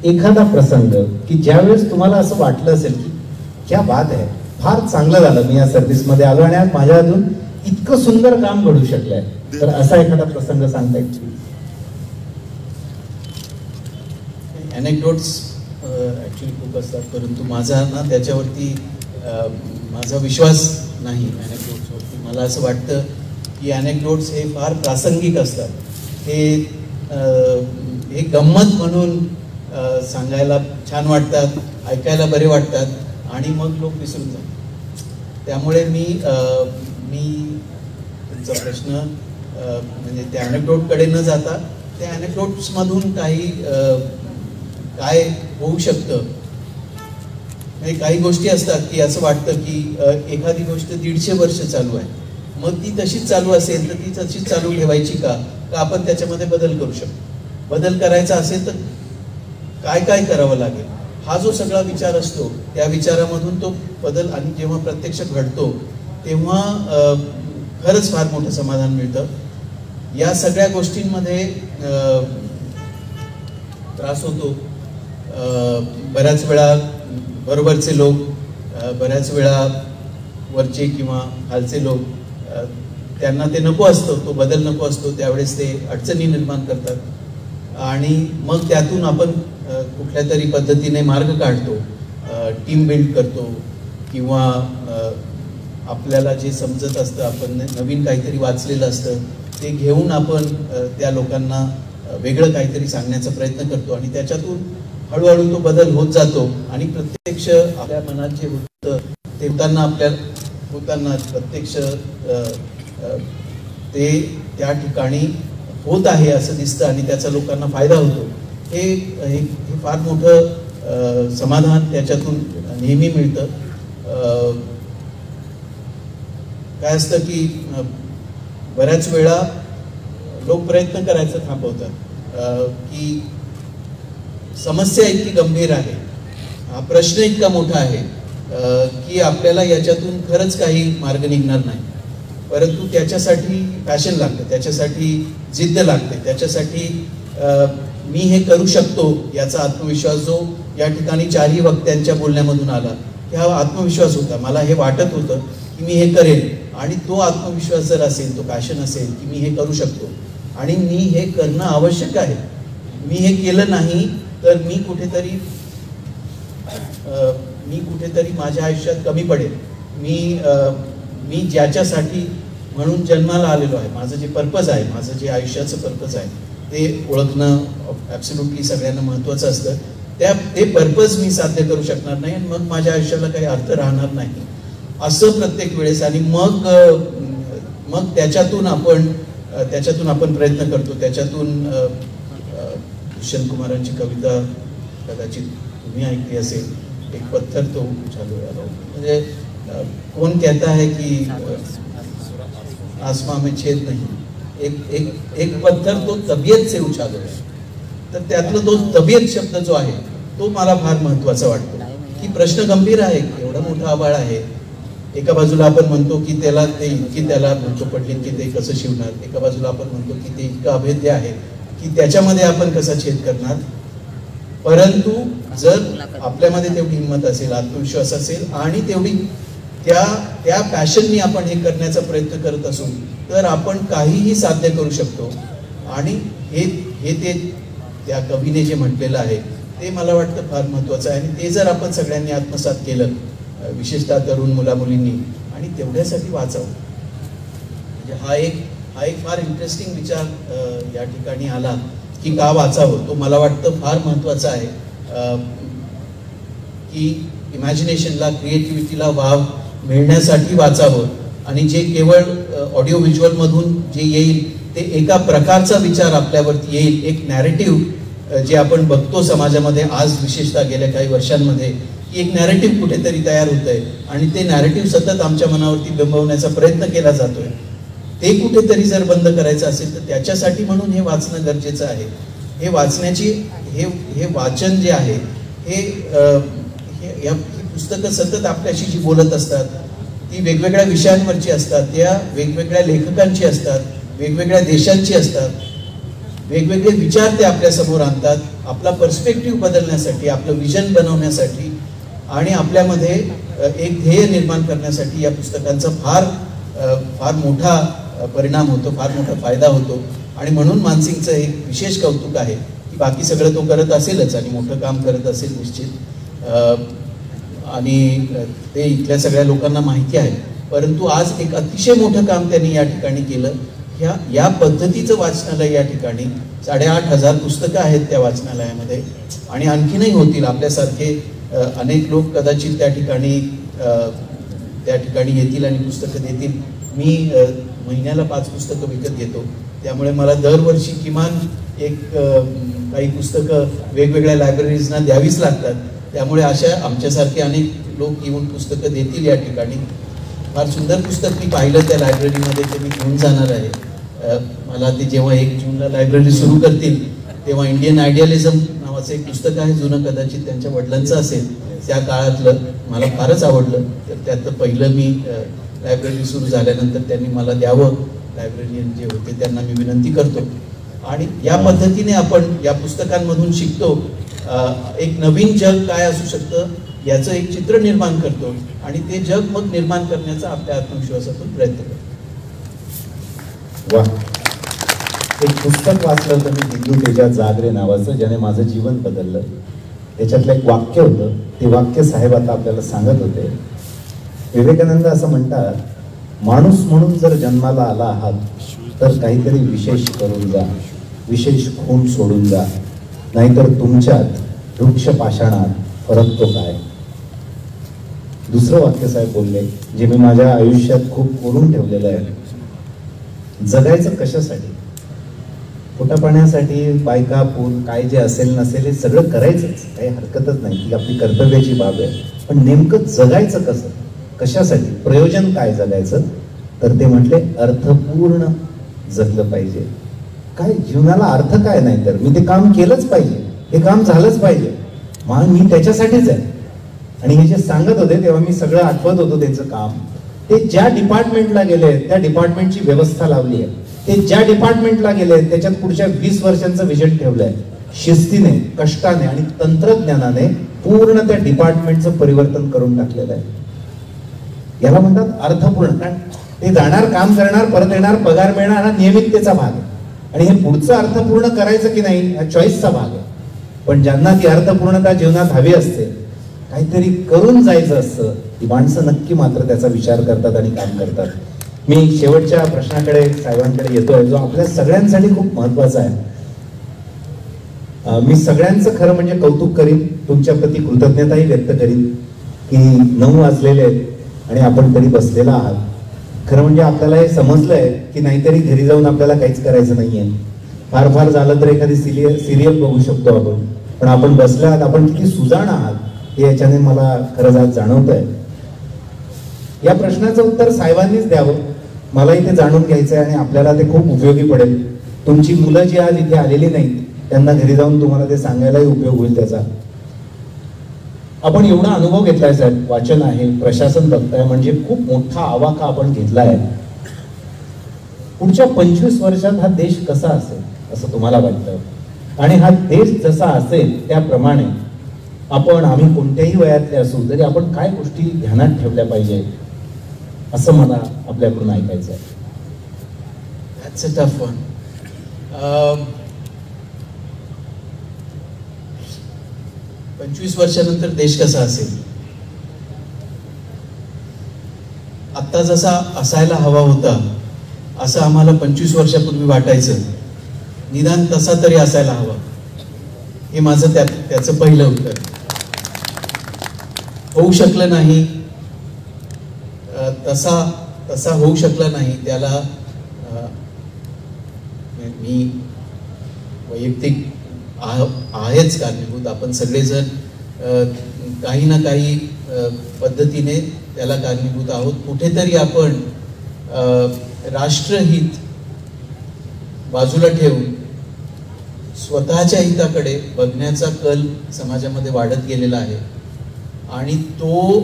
एखादा प्रसंग की ज्यावेळेस तुम्हाला असं वाटलं असेल की क्या बात आहे, फार चांगलं झालं, मी या सर्व्हिसमध्ये आलो आणि आज माझ्या अजून इतकं सुंदर काम घडू शकलंय, तर असा एखादा प्रसंग सांगता येईल? अनेक्डोट्स ॲक्च्युली खूप असतात, परंतु माझा ना त्याच्यावरती माझा विश्वास नाही अनेक्डोट्सवरती. मला असं वाटतं की अनेक्डोट्स हे फार प्रासंगिक असतात. हे गंमत म्हणून सांगायला छान वाटतात, ऐकायला बरे वाटतात आणि मग लोक विसरून जातात. त्यामुळे मी तुमचा प्रश्न म्हणजे त्या अनेक्डोटकडे न जाता त्या अनेक्डोट्समधून काही काय होऊ शकतं. म्हणजे काही गोष्टी असतात की असं वाटतं की एखादी गोष्ट 150 वर्ष चालू आहे, मग ती तशीच चालू असेल तर ती तशीच चालू ठेवायची का आपण त्याच्यामध्ये बदल करू शकतो. बदल करायचा असेल तर काय काय करावं लागेल, हा जो सगळा विचार असतो त्या विचारामधून तो बदल आणि जेव्हा प्रत्यक्ष घडतो तेव्हा खरंच फार मोठं समाधान मिळतं. या सगळ्या गोष्टींमध्ये त्रास होतो. बऱ्याच वेळा बरोबरचे लोक, बऱ्याच वेळा वरचे किंवा खालचे लोक, त्यांना ते नको असतं, तो बदल नको असतो, त्यावेळेस ते अडचणी निर्माण करतात आणि मग त्यातून आपण कुठल्या तरी पद्धतीने मार्ग काढतो, टीम बिल्ड करतो किंवा आपल्याला जे समजत असतं, आपण नवीन काहीतरी वाचलेलं असतं ते घेऊन आपण त्या लोकांना वेगळं काहीतरी सांगण्याचा प्रयत्न करतो आणि त्याच्यातून हळूहळू तो बदल होत जातो आणि प्रत्यक्ष आपल्या मनात जे होतं ते होताना प्रत्यक्ष ते त्या ठिकाणी होत आहे असं दिसतं आणि त्याचा लोकांना फायदा होतो. हे फार मोठं समाधान त्याच्यातून नेहमी मिळतं. काय असतं की बऱ्याच वेळा लोक प्रयत्न करायचं थांबवतात की समस्या इतकी गंभीर आहे, हा प्रश्न इतका मोठा आहे की आपल्याला याच्यातून खरंच काही मार्ग निघणार नाही, परंतु त्याच्यासाठी पॅशन लागतं, त्याच्यासाठी जिद्द लागते, त्याच्यासाठी मी हे करू शकतो याचा आत्मविश्वास जो या ठिकाणी 4ही वक्त्यांच्या बोलण्यामधून आला, हा आत्मविश्वास होता. मला हे वाटत होतं की मी हे करेन आणि तो आत्मविश्वास जर असेल, तो पॅशन असेल की मी हे करू शकतो आणि मी हे करणं आवश्यक आहे, मी हे केलं नाही तर मी कुठेतरी माझ्या आयुष्यात कमी पडेल. मी ज्याच्यासाठी म्हणून जन्माला आलेलो आहे, माझं जे पर्पज आहे, माझं जे आयुष्याचं पर्पज आहे ते ओळखणं ॲब्सोल्युटली सगळ्यांना महत्त्वाचं असतं. ते पर्पज मी साध्य करू शकणार नाही आणि मग माझ्या आयुष्याला काही अर्थ राहणार नाही असं प्रत्येक वेळेस. आणि मग त्याच्यातून आपण प्रयत्न करतो. त्याच्यातून दुष्यंत कुमारांची कविता कदाचित तुम्ही ऐकली असेल, एक पत्थर तो उछालो यारो, म्हणजे कौन कहता है कि आसमां में छेद नहीं, एक पत्थर तो तबियत से उछालो है. तर त्यातला तो तबियत शब्द जो आहे तो मला फार महत्त्वाचा वाटतो की प्रश्न गंभीर आहे, एवढा मोठा आभाळ आहे. एका बाजूला आपण म्हणतो की त्याला भूक पडली की ते कसं शिवणार, एका बाजूला आपण म्हणतो की ते इतकं अभेद्य आहे की त्याच्यामध्ये आपण कसा छेद करणार. परंतु जर आपल्यामध्ये तेवढी हिंमत असेल, आत्मविश्वास असेल आणि तेवढी त्या पॅशननी आपण हे करण्याचा प्रयत्न करत असू तर आपण काहीही साध्य करू शकतो. आणि हे ते त्या कवीने जे म्हटलेलं आहे ते मला वाटतं फार महत्त्वाचं आहे आणि ते जर आपण सगळ्यांनी आत्मसात केलं, विशेषतः तरुण मुलामुलींनी, आणि तेवढ्यासाठी वाचावं, म्हणजे हा हा एक फार इंटरेस्टिंग विचार या ठिकाणी आला की का वाचावं. तो मला वाटतं फार महत्त्वाचा आहे की इमॅजिनेशनला, क्रिएटिव्हिटीला वाव मिळण्यासाठी वाचावं. आणि जे केवळ ऑडिओ व्हिज्युअलमधून जे येईल ते एका प्रकारचा विचार आपल्यावरती येईल, एक नॅरेटिव्ह जे आपण बघतो समाजामध्ये आज, विशेषतः गेल्या काही वर्षांमध्ये, की एक नॅरेटिव्ह कुठेतरी तयार होत आहे आणि ते नॅरेटिव्ह सतत आमच्या मनावरती बिंबवण्याचा प्रयत्न केला जातोय. ते कुठेतरी जर बंद करायचं असेल तर त्याच्यासाठी म्हणून हे वाचणं गरजेचं आहे. हे वाचण्याची हे वाचन जे आहे ही पुस्तकं सतत आपल्याशी जी बोलत असतात, ती वेगवेगळ्या विषयांवरची असतात, त्या वेगवेगळ्या लेखकांची असतात, वेगवेगळ्या देशांची असतात, वेगवेगळे विचार ते आपल्या समोर आणतात. आपला पर्स्पेक्टिव्ह बदलण्यासाठी, आपलं विजन बनवण्यासाठी आणि आपल्यामध्ये एक ध्येय निर्माण करण्यासाठी या पुस्तकांचा फार मोठा परिणाम होतो, फार मोठा फायदा होतो. आणि म्हणून मानसिंगचं एक विशेष कौतुक आहे की बाकी सगळं तो करत असेलच आणि मोठं काम करत असेल निश्चित, आणि ते इथल्या सगळ्या लोकांना माहिती आहे. परंतु आज एक अतिशय मोठं काम त्यांनी या ठिकाणी केलं. या पद्धतीचं वाचनालय या ठिकाणी 8,500 पुस्तकं आहेत त्या वाचनालयामध्ये आणि आणखीनही होतील. आपल्यासारखे अनेक लोक कदाचित त्या ठिकाणी येतील आणि पुस्तकं देतील. मी महिन्याला 5 पुस्तकं विकत घेतो, त्यामुळे मला दरवर्षी किमान काही पुस्तकं वेगवेगळ्या लायब्ररीजना द्यावीच लागतात. त्यामुळे अशा आमच्यासारखे अनेक लोक येऊन पुस्तकं देतील या ठिकाणी. फार सुंदर पुस्तक मी पाहिलं त्या लायब्ररीमध्ये, ते मी घेऊन जाणार आहे. मला ते जेव्हा 1 जूनला लायब्ररी सुरू करतील तेव्हा इंडियन आयडियलिझम नावाचं एक पुस्तक आहे, जुनं, कदाचित त्यांच्या वडिलांचं असेल, त्या काळातलं, मला फारच आवडलं. तर त्यातलं पहिलं मी लायब्ररी सुरू झाल्यानंतर त्यांनी मला द्यावं. लायब्ररीयन जे होते त्यांना मी विनंती करतो. आणि या पद्धतीने आपण या पुस्तकांमधून शिकतो, एक नवीन जग काय असू शकतं याचं एक चित्र निर्माण करतो आणि ते जग मग निर्माण करण्याचा आपल्या आत्मविश्वासातून प्रयत्न करतो. वा, एक पुस्तक वाचलं होतं मी, हिंदू तेजा जागरे नावाचं, ज्याने माझं जीवन बदललं. त्याच्यातलं एक वाक्य होतं, ते वाक्य साहेब आता आपल्याला सांगत होते. विवेकानंद असं म्हणतात, माणूस म्हणून जर जन्माला आला आहात तर काहीतरी विशेष करून जा, विशेष खून सोडून जा, नाहीतर तुमच्यात वृक्ष पाषाणात फरकतो काय. दुसरं वाक्य साहेब बोलले, जे मी माझ्या आयुष्यात खूप कोरून ठेवलेलं आहे. जगायचं कशासाठी? पोटापाण्यासाठी, बायका, पूल, काय जे असेल नसेल हे सगळं करायचंच, काही हरकतच नाही, ती आपली कर्तव्याची बाब आहे. पण नेमकं जगायचं कसं, कशासाठी, प्रयोजन काय जगायचं? तर ते म्हटले, अर्थपूर्ण जगलं पाहिजे. काय जीवनाला अर्थ काय नाही तर मी ते काम केलंच पाहिजे, हे काम झालंच पाहिजे, मी त्याच्यासाठीच आहे. आणि हे जे सांगत होते तेव्हा मी सगळं आठवत होतो त्यांचं काम. ते ज्या डिपार्टमेंटला गेले त्या डिपार्टमेंटची व्यवस्था लावली आहे, ते ज्या डिपार्टमेंटला गेले त्याच्यात पुढच्या 20 वर्षांचं विजन ठेवलंय. शिस्तीने, कष्टाने आणि तंत्रज्ञानाने पूर्ण त्या डिपार्टमेंटचं परिवर्तन करून टाकलेलं आहे. याला म्हणतात अर्थपूर्ण. कारण ते जाणार, काम करणार, परत येणार, पगार मिळणार, हा नियमिततेचा भाग आहे. आणि हे पुढचं अर्थपूर्ण करायचं की नाही हा चॉईसचा भाग आहे. पण ज्यांना ती अर्थपूर्णता जीवनात हवी असते, काहीतरी करून जायचं असतं, ती माणसं नक्की मात्र त्याचा विचार करतात आणि काम करतात. मी शेवटच्या प्रश्नाकडे साहेबांकडे येतोय, जो आपल्या सगळ्यांसाठी खूप महत्वाचा आहे. मी सगळ्यांचं खरं म्हणजे कौतुक करीन, तुमच्या प्रती कृतज्ञताही व्यक्त करीन की 9 वाजलेले आहेत आणि आपण तरी बसलेला आहात. खरं म्हणजे आपल्याला हे समजलंय की नाहीतरी घरी जाऊन आपल्याला काहीच करायचं नाहीये. फार झालं तर एखादी सिरियल बघू शकतो आपण, पण आपण बसले आहात, आपण किती सुजाण आहात हे याच्याने मला खरंच आज जाणवत आहे. या प्रश्नाचं उत्तर साहेबांनीच द्यावं, मलाही ते जाणून घ्यायचं आहे आणि आपल्याला ते खूप उपयोगी पडेल. तुमची मुलं जी आज इथे आलेली नाहीत त्यांना घरी जाऊन तुम्हाला ते सांगायलाही उपयोग होईल त्याचा. आपण एवढा अनुभव घेतलाय साहेब, वाचन आहे, प्रशासन बघताय, म्हणजे खूप मोठा आवाका आपण घेतलाय. पुढच्या 25 वर्षात हा देश कसा असेल असं तुम्हाला वाटतं? आणि हा देश जसा असेल त्याप्रमाणे आम्ही कोणत्याही वयातले असू तरी आपण काय गोष्टी ध्यानात ठेवल्या पाहिजे असं मला आपल्याकडून ऐकायचं आहे. That's a tough one. 25 वर्षानंतर देश कसा असेल? आत्ता जसा असायला हवा होता असं आम्हाला 25 वर्षापूर्वी वाटायचं, निदान तसा तरी असायला हवा. हे माझं त्याचं पहिलं उत्तर. होऊ शकलं नाही, तसा होऊ शकला नाही. त्याला मी वैयक्तिक आहेच कारणीभूत. आपण सगळेजण काही ना काही पद्धतीने त्याला कारणीभूत आहोत. कुठेतरी आपण राष्ट्रहित बाजूला ठेवून स्वतःच्या हिताकडे बघण्याचा कल समाजामध्ये वाढत गेलेला आहे आणि तो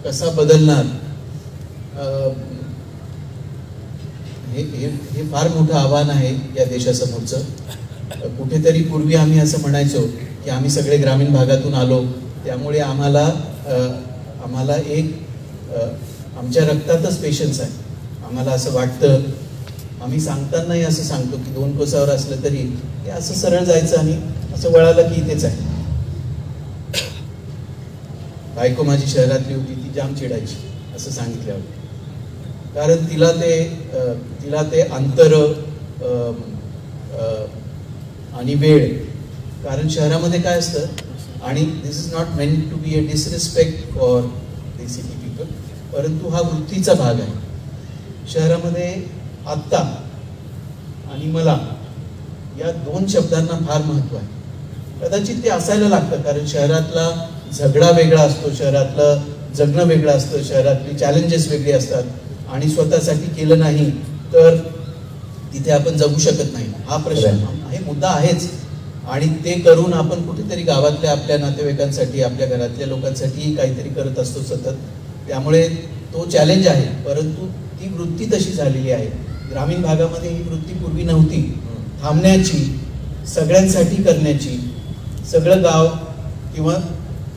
कसा बदलणार हे फार मोठं आव्हान आहे या देशासमोरचं. कुठेतरी पूर्वी आम्ही असं म्हणायचो की आम्ही सगळे ग्रामीण भागातून आलो, त्यामुळे आम्हाला एक आमच्या रक्तातच पेशन्स आहे. आम्हाला असं वाटतं, आम्ही सांगतानाही असं सांगतो की 2 कोसावर असलं तरी हे असं सरळ जायचं आणि असं वळालं की इथेच आहे. बायको माझी शहरातली होती, ती जाम चिडायची असं सांगितल्यावर, कारण तिला ते अंतर आणि वेळ, कारण शहरामध्ये काय असतं, आणि this is not meant to be a disrespect for the city people, परंतु हा वृत्तीचा भाग आहे. शहरामध्ये आत्ता आणि मला या 2 शब्दांना फार महत्त्व आहे. कदाचित ते असायला लागतं, कारण शहरातला झगडा वेगळा असतो, शहरातलं जगणं वेगळं असतं, शहरातली चॅलेंजेस वेगळी असतात आणि स्वतःसाठी केलं नाही तर तिथे आपण जगू शकत नाही. हा प्रश्न, हे मुद्दा आहेच. आणि ते करून आपण कुठेतरी गावातल्या आपल्या नातेवाईकांसाठी, आपल्या घरातल्या लोकांसाठी काहीतरी करत असतो सतत. त्यामुळे तो चॅलेंज आहे, परंतु ती वृत्ती तशी झालेली आहे. ग्रामीण भागामध्ये ही वृत्ती पूर्वी नव्हती, थांबण्याची, सगळ्यांसाठी करण्याची. सगळं गाव किंवा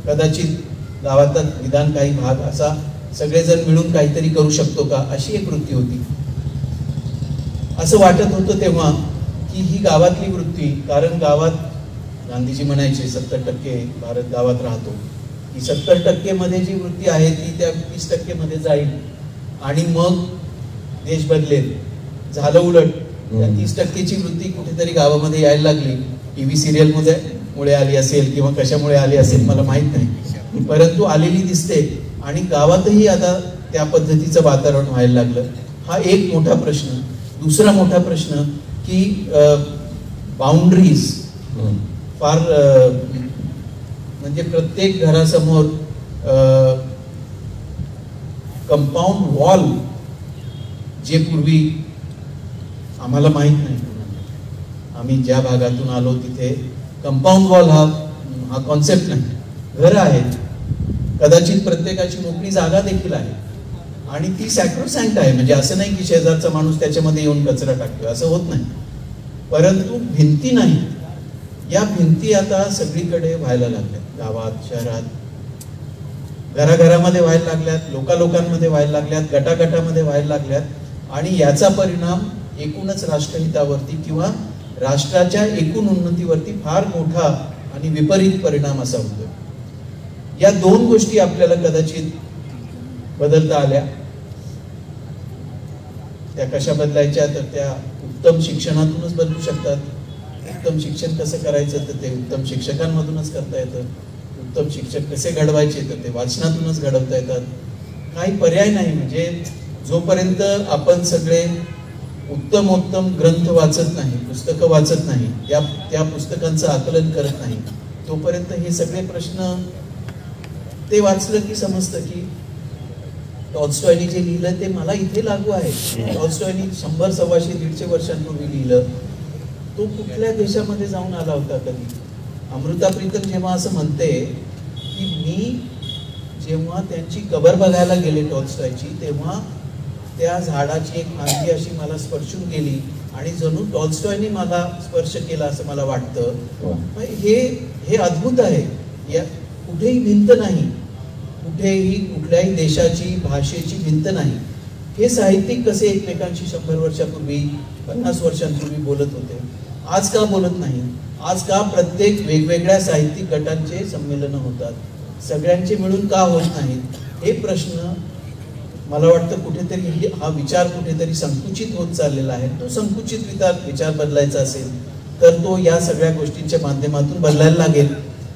कदाचित गावातला निदान काही भाग असा सगळेजण मिळून काहीतरी करू शकतो का, अशी एक वृत्ती होती. असं वाटत होतं तेव्हा की ही गावातली वृत्ती, कारण गावात गांधीजी म्हणायचे 70% भारत गावात राहतो, ही 70% मध्ये जी वृत्ती आहे ती त्या 20% मध्ये जाईल आणि मग देश बदलेल. झालं उलट. त्या 30%ची वृत्ती कुठेतरी गावामध्ये यायला लागली. टीव्ही सिरियल मुळे आली असेल किंवा कशामुळे आली असेल मला माहित नाही, परंतु आलेली दिसते आणि गावातही आता त्या पद्धतीचं वातावरण व्हायला लागलं. हा एक मोठा प्रश्न. दुसरा मोठा प्रश्न की बाउंड्रीज फार, म्हणजे प्रत्येक घरासमोर कंपाऊंड वॉल, जे पूर्वी आम्हाला माहित नाही, आम्ही ज्या भागातून आलो तिथे कंपाऊंड वॉल हा कॉन्सेप्ट नाही. घरं आहेत, कदाचित प्रत्येकाची मोकळी जागा देखील आहे आणि ती सॅक्रोसॅन्ट आहे. म्हणजे असं नाही की शेजारचा माणूस त्याच्यामध्ये येऊन कचरा टाकतोय, असं होत नाही. परंतु भिंती नाही. या भिंती आता सगळीकडे व्हायला लागल्यात, गावात, शहरात, घराघरामध्ये व्हायला लागल्यात, लोकांमध्ये व्हायला लागल्यात, गटागटामध्ये व्हायला लागल्यात आणि याचा परिणाम एकूणच राष्ट्रहितावरती किंवा राष्ट्राच्या एकूण उन्नतीवरती फार मोठा आणि विपरीत परिणाम असा होतो. या 2 गोष्टी आपल्याला कदाचित बदलता आल्या. त्या कशा बदलायच्या, तर त्या उत्तम शिक्षणातूनच बदलू शकतात. उत्तम शिक्षण कसं करायचं, तर ते उत्तम शिक्षकांमधूनच करता येतं. उत्तम शिक्षक कसे घडवायचे, तर ते वाचनातूनच घडवता येतात. काही पर्याय नाही. म्हणजे जोपर्यंत आपण सगळे उत्तम ग्रंथ वाचत नाही, पुस्तकं वाचत नाही, त्या पुस्तकांचं आकलन करत नाही, तोपर्यंत हे सगळे प्रश्न, ते वाचलं की समजतं की टॉल्स्टॉयनी जे लिहिलं ते मला इथे लागू आहे. टॉल्स्टॉयनी 100, 125, 150 वर्षांपूर्वी लिहिलं, तो कुठल्या देशामध्ये जाऊन आला होता कधी? अमृता प्रीतम जेव्हा असं म्हणते की मी जेव्हा त्यांची कबर बघायला गेले टॉल्स्टॉयची, तेव्हा त्या झाडाची एक फांदी अशी मला स्पर्शून गेली आणि जणू टॉल्स्टॉयने मला स्पर्श केला असं मला वाटतं. हे अद्भुत आहे. या कुठेही भिंत नाही, कुठेही कुठल्याही देशाची, भाषेची भिंत नाही. हे साहित्यिक कसे एकमेकांशी 100 वर्षापूर्वी, 50 वर्षांपूर्वी बोलत होते, आज का बोलत नाही? आज का प्रत्येक वेगवेगळ्या साहित्यिक गटांचे संमेलन होतात, सगळ्यांचे मिळून का होत नाहीत? हे प्रश्न मला वाटतं कुठेतरी हा विचार कुठेतरी संकुचित होत चाललेला आहे. तो संकुचित विचार बदलायचा असेल तर तो या सगळ्या गोष्टींच्या माध्यमातून बदलायला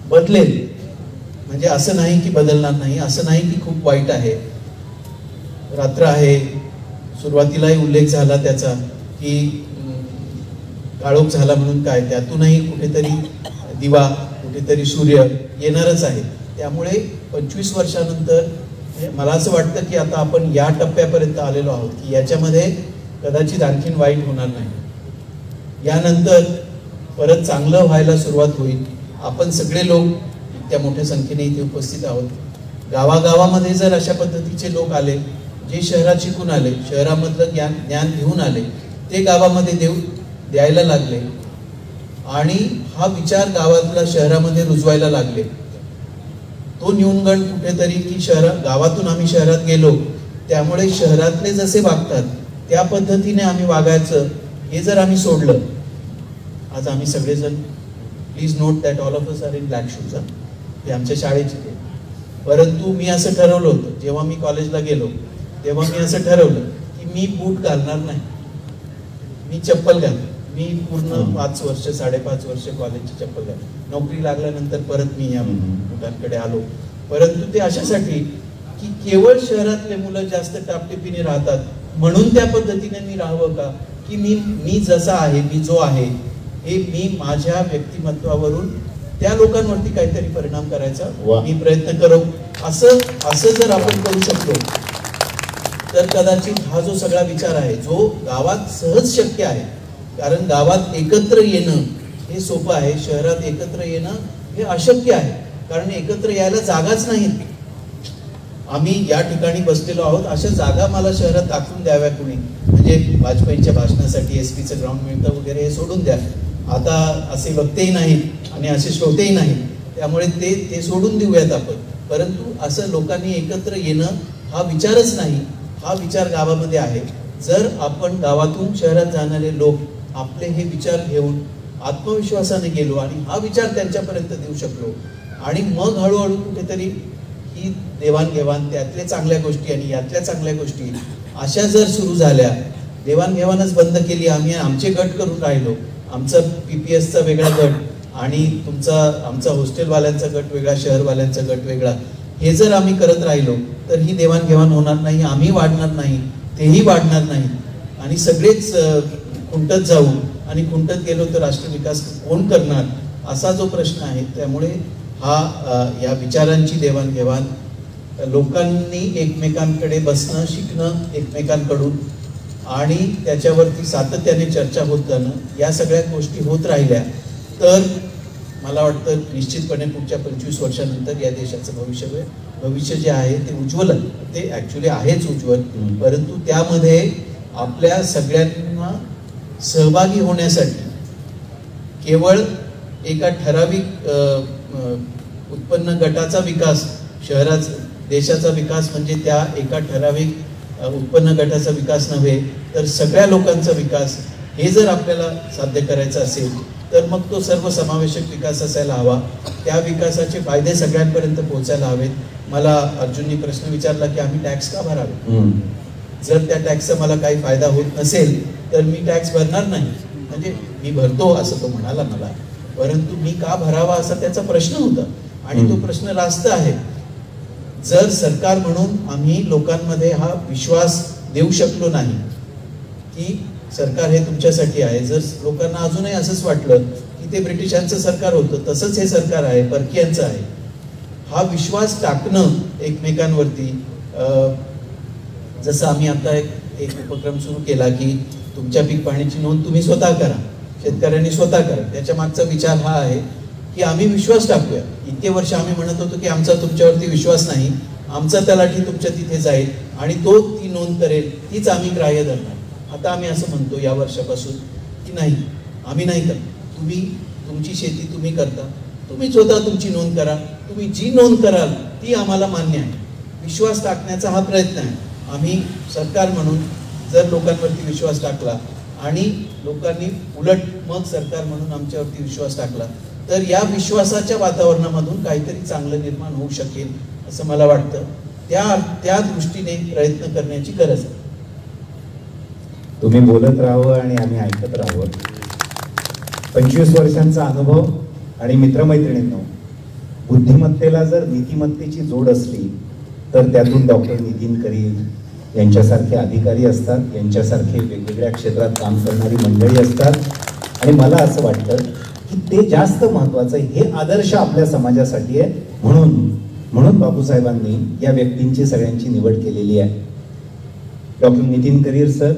बदलेल. म्हणजे असं नाही की बदलणार नाही, असं नाही की खूप वाईट आहे. रात्र आहे, सुरुवातीलाही उल्लेख झाला त्याचा की काळोख झाला म्हणून काय, त्यातूनही कुठेतरी दिवा, कुठेतरी सूर्य येणारच आहे. त्यामुळे 25 वर्षानंतर मला असं वाटतं की आता आपण या टप्प्यापर्यंत आलेलो आहोत की याच्यामध्ये कदाचित आणखीन वाईट होणार नाही. यानंतर परत चांगलं व्हायला सुरुवात होईल. आपण सगळे लोक इतक्या मोठ्या संख्येने इथे उपस्थित आहोत. गावागावामध्ये जर अशा पद्धतीचे लोक आले, जे शहरात शिकून आले, शहरामधलं ज्ञान घेऊन आले, ते गावामध्ये द्यायला लागले आणि हा विचार गावातला शहरामध्ये रुजवायला लागले. तो न्यूनगंड कुठेतरी की गावातून आम्ही शहरात गेलो, त्यामुळे शहरातले जसे वागतात त्या पद्धतीने आम्ही वागायचं हे जर आम्ही सोडलं. आज आम्ही सगळेजण, please note that all of us are in black shoes, हे आमच्या शाळेचे ते. परंतु मी असं ठरवलं होतं, जेव्हा मी कॉलेजला गेलो तेव्हा मी असं ठरवलं की मी बूट घालणार नाही, मी चप्पल घालणार. मी पूर्ण 5 वर्ष 5.5 वर्ष कॉलेजची चप्पल घातली. नोकरी लागल्यानंतर परत मी या बुटांकडे आलो. परंतु ते अशासाठी की केवळ शहरातले मुलं जास्त टापटिपीने राहतात म्हणून त्या पद्धतीने मी राहावं का, की मी जसा आहे, मी जो आहे हे मी माझ्या व्यक्तिमत्वावरून त्या लोकांवरती काहीतरी परिणाम करायचा मी प्रयत्न करू. असं जर आपण करू शकलो तर कदाचित हा जो सगळा विचार आहे जो गावात सहज शक्य आहे, कारण गावात एकत्र येणं हे सोपं आहे, शहरात एकत्र येणं हे अशक्य आहे, कारण एकत्र यायला जागाच नाहीत. आम्ही या ठिकाणी बसलेलो आहोत, अशा जागा मला शहरात दाखवून द्याव्या कुणी. म्हणजे वाजपेयींच्या भाषणासाठी एसपीचं ग्राउंड मिळतं वगैरे हे सोडून द्या. आता असे वक्तेही नाहीत आणि असे श्रोतेही नाहीत, त्यामुळे ते सोडून देऊयात आपण. परंतु असं लोकांनी एकत्र येणं हा विचारच नाही, हा विचार गावामध्ये आहे. जर आपण गावातून शहरात जाणारे लोक आपले हे विचार घेऊन आत्मविश्वासाने गेलो आणि हा विचार त्यांच्यापर्यंत देऊ शकलो आणि मग हळूहळू कुठेतरी ही देवाणघेवाण, त्यातल्या चांगल्या गोष्टी आणि यातल्या चांगल्या गोष्टी अशा जर सुरू झाल्या, देवाणघेवाणच बंद केली, आम्ही आमचे गट करून राहिलो, आमचा PPSचा वेगळा गट आणि आमचा हॉस्टेलवाल्यांचा गट वेगळा, शहरवाल्यांचा गट वेगळा, हे जर आम्ही करत राहिलो तर ही देवाणघेवाण होणार नाही, आम्ही वाढणार नाही, तेही वाढणार नाही आणि सगळेच खुंटत जाऊ आणि खुंटत गेलो तर राष्ट्र विकास कोण करणार, असा जो प्रश्न आहे. त्यामुळे या विचारांची देवाणघेवाण, लोकांनी एकमेकांकडे बसणं, शिकणं एकमेकांकडून आणि त्याच्यावरती सातत्याने चर्चा होत जाणं, या सगळ्या गोष्टी होत राहिल्या तर मला वाटतं निश्चितपणे पुढच्या 25 वर्षानंतर या देशाचं भविष्य जे आहे ते उज्ज्वल आहे. ते ॲक्च्युली आहेच उज्ज्वल, परंतु त्यामध्ये आपल्या सगळ्यांना सहभागी होण्यासाठी केवळ एका ठराविक उत्पन्न गटाचा विकास, देशाचा विकास म्हणजे त्या एका ठराविक उत्पन्न गटाचा विकास नव्हे तर सगळ्या लोकांचा विकास, हे जर आपल्याला साध्य करायचं असेल तर मग तो सर्वसमावेशक विकास असायला हवा. त्या विकासाचे फायदे सगळ्यांपर्यंत पोहोचायला हवेत. मला अर्जुननी प्रश्न विचारला की आम्ही टॅक्स का भरावे. जर त्या टॅक्सचा मला काही फायदा होत नसेल तर मी टॅक्स भरणार नाही. म्हणजे मी भरतो असं तो म्हणाला मला, परंतु मी का भरावा असा त्याचा प्रश्न होता आणि तो प्रश्न रास्त आहे. जर सरकार म्हणून आम्ही लोकांमध्ये हा विश्वास देऊ शकलो नाही की सरकार हे तुमच्यासाठी आहे, जर लोकांना अजूनही असंच वाटलं की ते ब्रिटिशांचं सरकार होतं, तसंच हे सरकार आहे, परकीयांचं आहे, हा विश्वास टाकणं एकमेकांवरती. जसं आम्ही आता एक उपक्रम सुरू केला की तुमच्या पीक पाण्याची नोंद तुम्ही स्वतः करा, शेतकऱ्यांनी स्वतः करा. त्याच्या मागचा विचार हा आहे की आम्ही विश्वास टाकूया. इतके वर्ष आम्ही म्हणत होतो की आमचा तुमच्यावरती विश्वास नाही, आमचा तलाठी तुमच्या तिथे जाईल आणि तो ती नोंद करेल, तीच आम्ही ग्राह्य धरणार. आता आम्ही असं म्हणतो या वर्षापासून की नाही, आम्ही नाही करत. तुम्ही तुमची शेती तुम्ही करता, तुम्ही स्वतः तुमची नोंद करा, तुम्ही जी नोंद कराल ती आम्हाला मान्य आहे. विश्वास टाकण्याचा हा प्रयत्न आहे. आम्ही सरकार म्हणून जर लोकांवरती विश्वास टाकला आणि लोकांनी उलट मग सरकार म्हणून आमच्यावरती विश्वास टाकला तर या विश्वासाच्या वातावरणामधून काहीतरी चांगलं निर्माण होऊ शकेल असं मला वाटतं. त्या दृष्टीने प्रयत्न करण्याची गरज आहे. तुम्ही बोलत राहावं आणि आम्ही ऐकत राहावं. 25 वर्षांचा अनुभव आणि मित्रमैत्रिणींनो, बुद्धिमत्तेला जर नीतिमत्तेची जोड असली तर त्यातून डॉक्टर नितीन करीर यांच्यासारखे अधिकारी असतात, यांच्यासारखे वेगवेगळ्या क्षेत्रात काम करणारी मंडळी असतात. आणि मला असं वाटतं की ते जास्त महत्त्वाचं आहे. हे आदर्श आपल्या समाजासाठी आहे. म्हणून बापूसाहेबांनी या व्यक्तींची सगळ्यांची निवड केलेली आहे. डॉक्टर नितीन करीर सर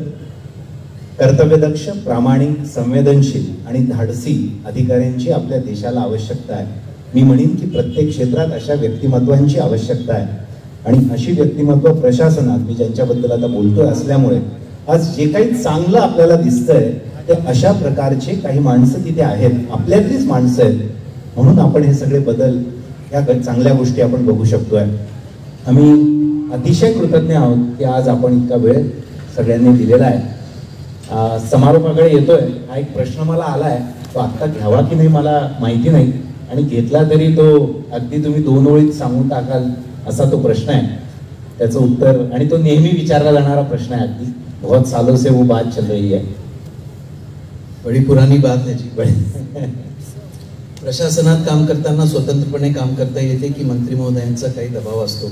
कर्तव्यदक्ष, प्रामाणिक, संवेदनशील आणि धाडसी अधिकाऱ्यांची आपल्या देशाला आवश्यकता आहे. मी म्हणेन की प्रत्येक क्षेत्रात अशा व्यक्तिमत्वांची आवश्यकता आहे. आणि अशी व्यक्तिमत्व प्रशासनात, मी ज्यांच्याबद्दल आता बोलतोय असल्यामुळे आज जे काही चांगलं आपल्याला दिसतंय ते अशा प्रकारचे काही माणसं तिथे आहेत, आपल्यातलीच माणसं आहेत. म्हणून आपण हे सगळे बदल, या चांगल्या गोष्टी आपण बघू शकतोय. आम्ही अतिशय कृतज्ञ आहोत की आज आपण इतका वेळ सगळ्यांनी दिलेला आहे. समारोपाकडे येतोय. हा एक प्रश्न मला आलाय, तो आत्ता घ्यावा की नाही मला माहिती नाही, आणि घेतला तरी तो अगदी तुम्ही 2 ओळीत सांगून टाकाल असा तो प्रश्न आहे. त्याचं उत्तर, आणि तो नेहमी विचारला जाणारा प्रश्न आहे, अगदी बहुत सालों से वो बात चल रही है, बडी पुरानी बात है जी. प्रशासनात काम करताना स्वतंत्रपणे काम करता येते की मंत्री महोदयांचा काही दबाव असतो?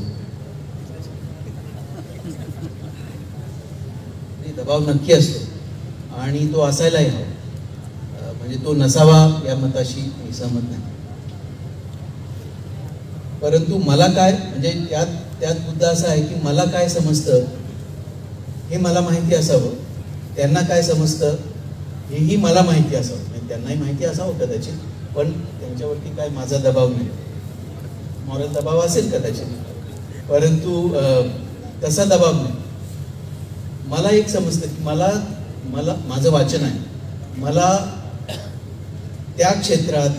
दबाव नक्की असतो आणि तो असायलाही हवा. म्हणजे तो नसावा या मताशी मी सहमत नाही. परंतु मला काय, म्हणजे त्यात मुद्दा असा आहे की मला काय समजतं हे मला माहिती असावं, त्यांना काय समजतं हेही मला माहिती असावं. म्हणजे त्यांनाही माहिती असावं कदाचित, पण त्यांच्यावरती काय माझा दबाव नाही. मॉरल दबाव असेल कदाचित, परंतु तसा दबाव नाही. मला एक समजतं की मला माझं वाचन आहे, मला त्या क्षेत्रात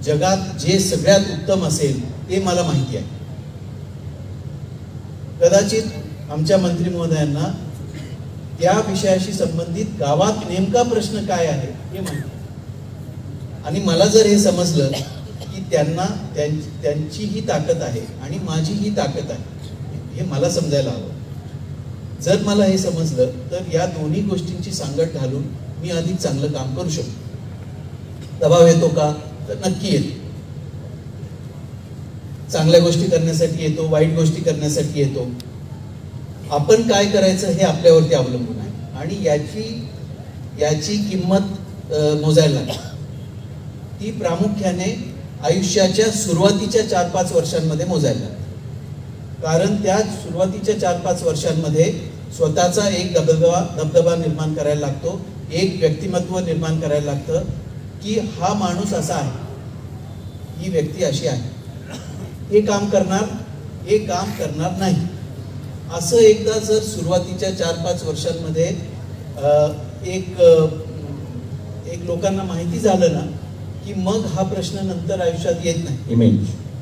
जगात जे सगळ्यात उत्तम असेल ते मला माहिती आहे. कदाचित आमच्या मंत्री महोदयांना त्या विषयाशी संबंधित गावात नेमका प्रश्न काय आहे हे माहिती आहे. आणि मला जर हे समजलं की त्यांना त्यांची ही ताकद आहे आणि माझी ही ताकद आहे, हे मला समजायला हवं. जर मला हे समजलं तर या दोन्ही गोष्टींची सांगड घालून मी अधिक चांगलं काम करू शकतो. दबाव येतो का? तर नक्की येतो. चांगल्या गोष्टी करण्यासाठी येतो, वाईट गोष्टी करण्यासाठी येतो. आपण काय करायचं हे आपल्यावरती अवलंबून आहे. आणि याची किंमत मोजायला लागते. ती प्रामुख्याने आयुष्याच्या सुरुवातीच्या 4-5 वर्षांमध्ये मोजायला लागते. कारण त्या सुरुवातीच्या 4-5 वर्षांमध्ये स्वतःचा एक दबदबा निर्माण करायला लागतो, एक व्यक्तिमत्व निर्माण करायला लागतं की हा माणूस असा आहे, ही व्यक्ती अशी आहे, हे काम करणार नाही. असं एकदा जर सुरुवातीच्या 4-5 वर्षांमध्ये एक लोकांना माहिती झालं ना की मग हा प्रश्न नंतर आयुष्यात येत नाही.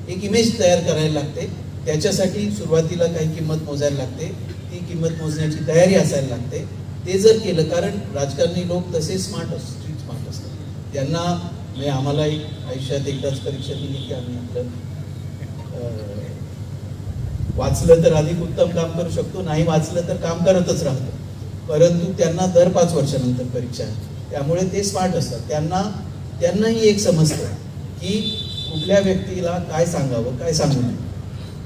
एक इमेज तयार करायला लागते. त्याच्यासाठी सुरुवातीला काही किंमत मोजायला लागते. ती किंमत मोजण्याची तयारी असायला लागते. ते जर केलं, कारण राजकारणी लोक तसे स्मार्ट असतात. त्यांना म्हणजे आम्हालाही आयुष्यात एकदाच परीक्षा दिली की आम्ही आपलं वाचलं तर अधिक उत्तम काम करू शकतो, नाही वाचलं तर काम करतच राहतो. परंतु त्यांना दर 5 वर्षानंतर परीक्षा आहे. त्यामुळे ते स्मार्ट असतात. त्यांनाही एक समजतं की कुठल्या व्यक्तीला काय सांगावं, काय सांगू नये.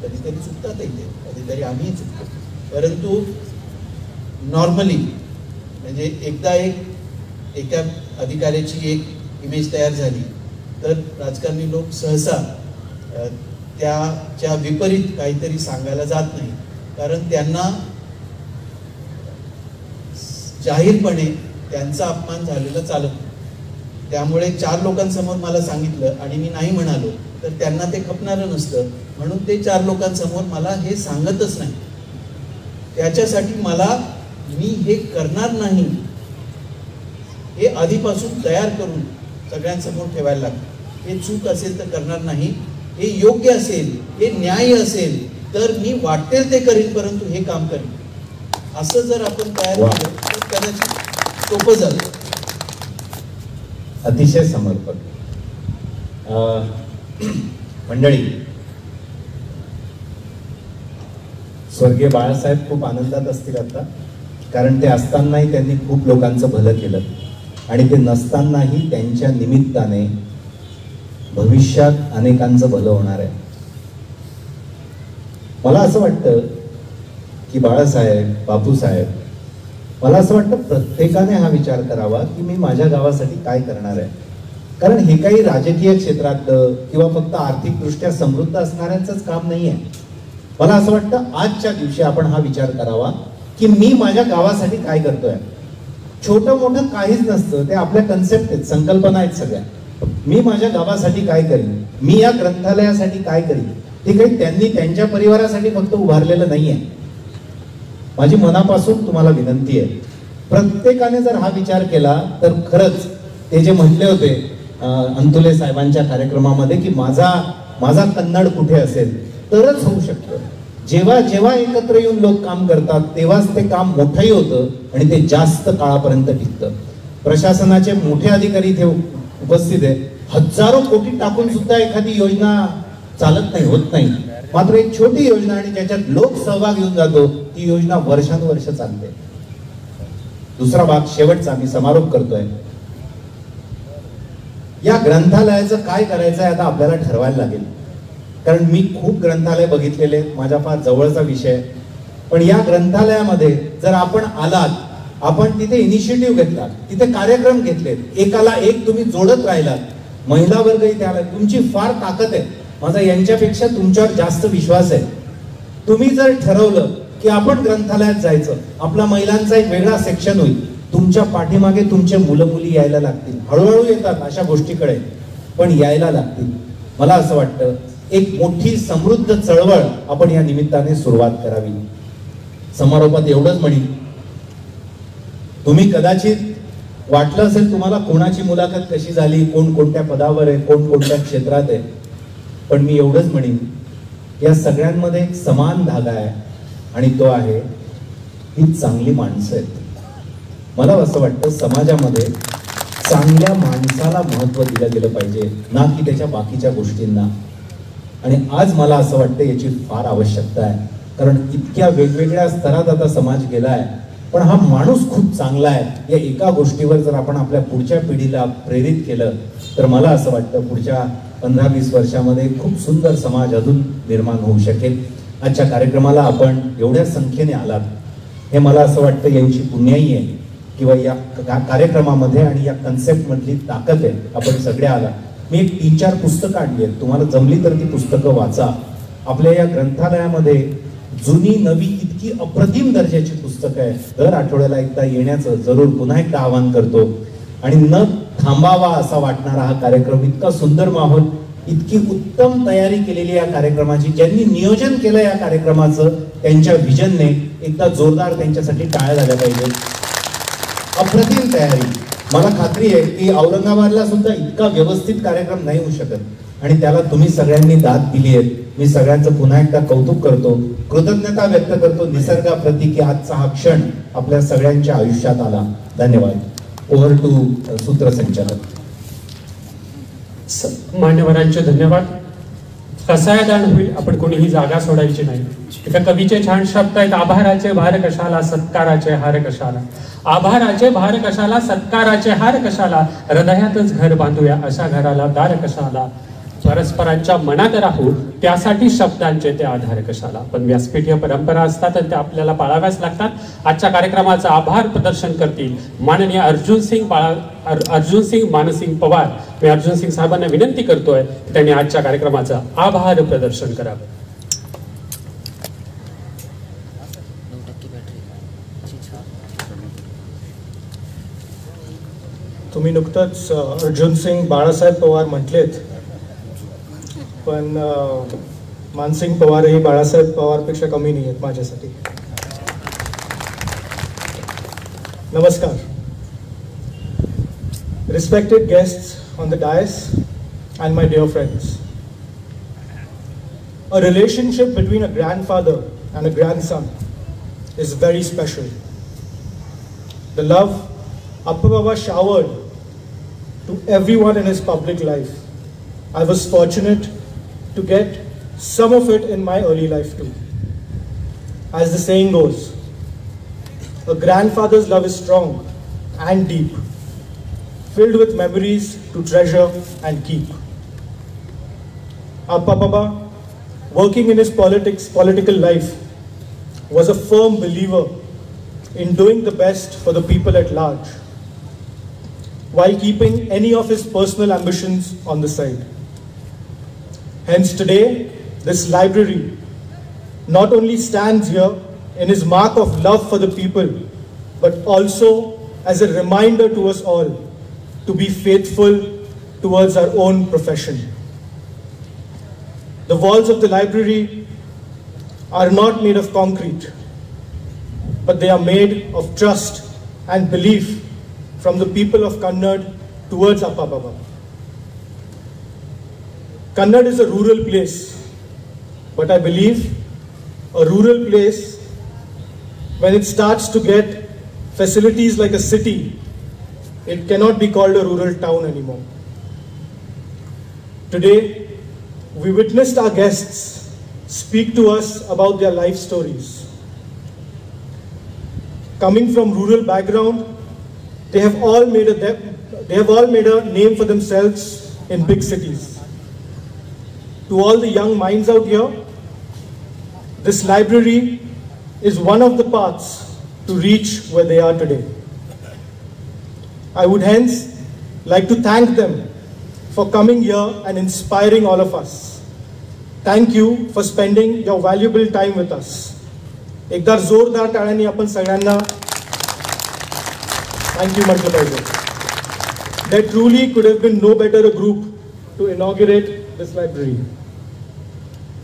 कधीतरी चुकतात ते, कधीतरी आम्हीही चुकतो. परंतु नॉर्मली म्हणजे एकदा एका अधिकाऱ्याची एक इमेज तयार झाली तर राजकारणी लोक सहसा त्याच्या विपरीत काहीतरी सांगायला जात नाही. कारण त्यांना जाहीरपणे त्यांचा अपमान झालेला चालत नाही. त्यामुळे 4 लोकांसमोर मला सांगितलं आणि मी नाही म्हणालो तर त्यांना ते खपणारं नसतं. म्हणून ते 4 लोकांसमोर मला हे सांगतच नाही. त्याच्यासाठी मी हे करणार नाही हे आधीपासून तयार करून सगळ्यांसमोर ठेवायला लागतं. हे चूक असेल तर करणार नाही, हे योग्य असेल, हे न्याय असेल तर मी वाटेल ते करीन, परंतु हे काम करीन. असं जर आपण तयार केलं तर कदाचित सोपं झालं. अतिशय समर्पक. मंडळी, स्वर्गीय बाळासाहेब खूप आनंदात असतील आता, कारण ते असतानाही त्यांनी खूप लोकांचं भलं केलं आणि ते नसतानाही त्यांच्या निमित्ताने भविष्यात अनेकांचं भलं होणार आहे. मला असं वाटतं की बाळासाहेब, बापूसाहेब, मला असं वाटतं प्रत्येकाने हा विचार करावा की मी माझ्या गावासाठी काय करणार आहे. कारण हे काही राजकीय क्षेत्रातलं किंवा फक्त आर्थिकदृष्ट्या समृद्ध असणाऱ्यांचंच काम नाही आहे. मला असं वाटतं आजच्या दिवशी आपण हा विचार करावा की मी माझ्या गावासाठी काय करतोय. छोटं मोठं काहीच नसतं, ते आपल्या कन्सेप्ट आहेत, संकल्पना आहेत सगळ्या. मी माझ्या गावासाठी काय करीन, मी या ग्रंथालयासाठी काय करीन, ते काही त्यांनी त्यांच्या परिवारासाठी फक्त उभारलेलं नाहीये. माझी मनापासून तुम्हाला विनंती आहे, प्रत्येकाने जर हा विचार केला तर खरंच ते जे म्हटले होते अंतुले साहेबांच्या कार्यक्रमामध्ये की माझा कन्नड कुठे असेल, तरच होऊ शकतं. जेव्हा जेव्हा एकत्र येऊन लोक काम करतात तेव्हाच ते काम मोठंही होतं आणि ते जास्त काळापर्यंत टिकतं. प्रशासनाचे मोठे अधिकारी इथे उपस्थित आहे, हजारो कोटी टाकून सुद्धा एखादी योजना चालत नाही, होत नाही. मात्र एक छोटी योजना आणि ज्याच्यात लोक सहभाग घेऊन जातो ती योजना वर्षानुवर्ष चालते. दुसरा भाग शेवटचा मी समारोप करतोय. या ग्रंथालयाचं काय करायचं आहे आता आपल्याला ठरवायला लागेल. कारण मी खूप ग्रंथालय बघितलेले, माझा फार जवळचा विषय. पण या ग्रंथालयामध्ये जर आपण आलात, आपण तिथे इनिशिएटिव्ह घेतलात, तिथे कार्यक्रम घेतलेत, एकाला एक तुम्ही जोडत राहिलात, महिला वर्ग इथे आला, तुमची फार ताकद आहे. माझा यांच्यापेक्षा तुमच्यावर जास्त विश्वास आहे. तुम्ही जर ठरवलं की आपण ग्रंथालयात जायचं, आपला महिलांचा एक वेगळा सेक्शन होईल, तुमच्या पाठीमागे तुमचे मुलं मुली यायला लागतील. हळूहळू येतात अशा गोष्टीकडे, पण यायला लागतील. मला असं वाटतं एक मोठी समृद्ध चळवळ आपण या निमित्ताने सुरुवात करावी. समारोपात एवढंच म्हणेन, तुम्ही कदाचित वाटलं असेल तुम्हाला कोणाची मुलाखत कशी झाली, कोण कोणत्या पदावर आहे, कोण कोणत्या क्षेत्रात आहे, पण मी एवढंच म्हणेन या सगळ्यांमध्ये एक समान धागा आहे आणि तो आहे ही चांगली माणसं आहेत. मला असं वाटतं समाजामध्ये चांगल्या माणसाला महत्त्व दिलं गेलं पाहिजे, ना की त्याच्या बाकीच्या गोष्टींना. आणि आज मला असं वाटतं याची फार आवश्यकता आहे, कारण इतक्या वेगवेगळ्या स्तरात आता समाज गेलाय, पण हा माणूस खूप चांगला आहे. या एका गोष्टीवर जर आपण आपल्या पुढच्या पिढीला प्रेरित केलं तर मला असं वाटतं पुढच्या 15-20 वर्षामध्ये खूप सुंदर समाज अजून निर्माण होऊ शकेल. आजच्या कार्यक्रमाला आपण एवढ्या संख्येने आलात हे मला असं वाटतं यांची पुण्याई आहे, किंवा या कार्यक्रमामध्ये आणि या कन्सेप्ट मधली ताकद आहे. आपण सगळे आला. मी एक 3-4 पुस्तकं आणली आहेत, तुम्हाला जमली तर ती पुस्तकं वाचा. आपल्या या ग्रंथालयामध्ये जुनी नवी इतकी अप्रतिम दर्जाची पुस्तकं आहे. दर आठवड्याला एकदा येण्याचं जरूर पुन्हा एकदा आवाहन करतो. आणि न थांबावा असा वाटणारा हा कार्यक्रम, इतका सुंदर माहोल, इतकी उत्तम तयारी केलेली या कार्यक्रमाची, ज्यांनी नियोजन केलं या कार्यक्रमाचं त्यांच्या विजनने एकदा जोरदार त्यांच्यासाठी टाळ्या झाल्या पाहिजे. अप्रतिम तयारी. मला खात्री आहे की औरंगाबादला सुद्धा इतका व्यवस्थित कार्यक्रम नाही होऊ शकत आणि त्याला तुम्ही सगळ्यांनी दाद दिली आहे. मी सगळ्यांचं पुन्हा एकदा कौतुक करतो, कृतज्ञता व्यक्त करतो निसर्गाप्रती की आजचा हा क्षण आपल्या सगळ्यांच्या आयुष्यात आला. धन्यवाद. ओव्हर टू सूत्रसंचालक. मान्यवरांचे धन्यवाद. कसायदान होईल, आपण कोणीही जागा सोडायची नाही. एका कवीचे छान शब्द आहेत, आभाराचे भार कशाला, सत्काराचे हार कशाला. आभाराचे भार कशाला, सत्काराचे हार कशाला, हृदयातच घर बांधूया अशा घराला दार कशाला. परस्परांच्या मनात राहू त्यासाठी शब्दांचे ते आधार कशाला. पण व्यासपीठीय परंपरा असतात आणि त्या आपल्याला पाळाव्याच लागतात. आजच्या कार्यक्रमाचं आभार प्रदर्शन करतील माननीय अर्जुन सिंग मानसिंग पवार. मी अर्जुन सिंग साहेबांना विनंती करतोय की त्यांनी आजच्या कार्यक्रमाचं आभार प्रदर्शन करावं. तुम्ही नुकतंच अर्जुन सिंग बाळासाहेब पवार म्हटलेत, पण मानसिंग पवारही बाळासाहेब पवारपेक्षा कमी नाही आहेत माझ्यासाठी. नमस्कार. Respected guests on the dais and my dear friends. A relationship between a grandfather and a grandson is very special. The love Appa Baba showered to everyone in his public life. I was fortunate to get some of it in my early life too. as the saying goes, a grandfather's love is strong and deep, filled with memories to treasure and keep. Appa Baba, working in his political life, was a firm believer in doing the best for the people at large, while keeping any of his personal ambitions on the side. Hence today, this library not only stands here in his mark of love for the people, but also as a reminder to us all to be faithful towards our own profession. The walls of the library are not made of concrete, but they are made of trust and belief from the people of Kannad towards Appa Baba. Kannad is a rural place, but I believe a rural place, when it starts to get facilities like a city, it cannot be called a rural town anymore. Today, we witnessed our guests speak to us about their life stories. Coming from rural background, they have all made a name for themselves in big cities. To all the young minds out here, this library is one of the paths to reach where they are today. I would hence like to thank them for coming here and inspiring all of us. Thank you for spending your valuable time with us. एकदा जोरदार टाळ्यांनी आपण सगळ्यांना thank you म्हटलं पाहिजे. There truly could have been no better a group to inaugurate this library.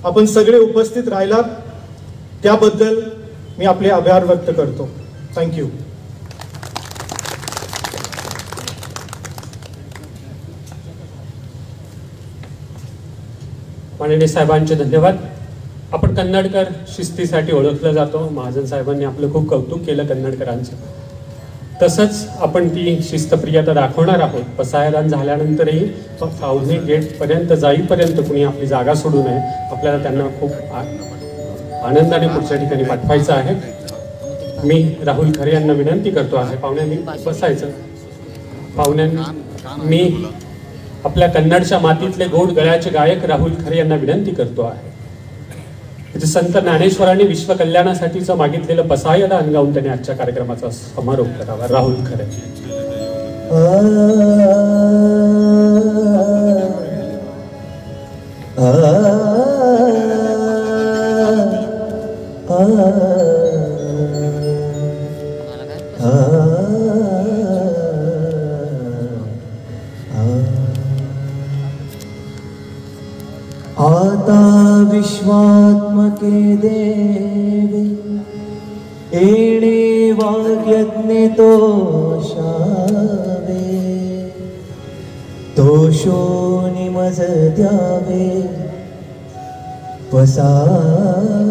आपण सगळे उपस्थित राहिलात त्याबद्दल मी आपले आभार व्यक्त करतो. Thank you. माननीय साहेबांचे धन्यवाद. आपण कन्नडकर शिस्तीसाठी ओळखलं जातो. महाजन साहेबांनी आपलं खूप कौतुक केलं कन्नडकरांचं. तसंच आपण ती शिस्तप्रियता दाखवणार आहोत. पसायदान झाल्यानंतरही पाहुणे गेटपर्यंत जाईपर्यंत कुणी आपली जागा सोडू नये. आपल्याला त्यांना खूप आनंदाने पुढच्या ठिकाणी पाठवायचं आहे. मी राहुल खरे यांना विनंती करतो आहे. पाहुण्यांनी बसायचं. पाहुण्यांनी मी आपल्या कन्नडच्या मातीतले गोड गळ्याचे गायक राहुल खरे यांना विनंती करतो आहे. संत ज्ञानेश्वरांनी विश्व कल्याणासाठीचं मागितलेलं पसायदान गाऊन त्यांनी आजच्या कार्यक्रमाचा समारोप करावा. राहुल खरे. आता विश्वात्मके देवे एणे वाग्यज्ञे तोषावे तोषो निमज द्यावे पसायदान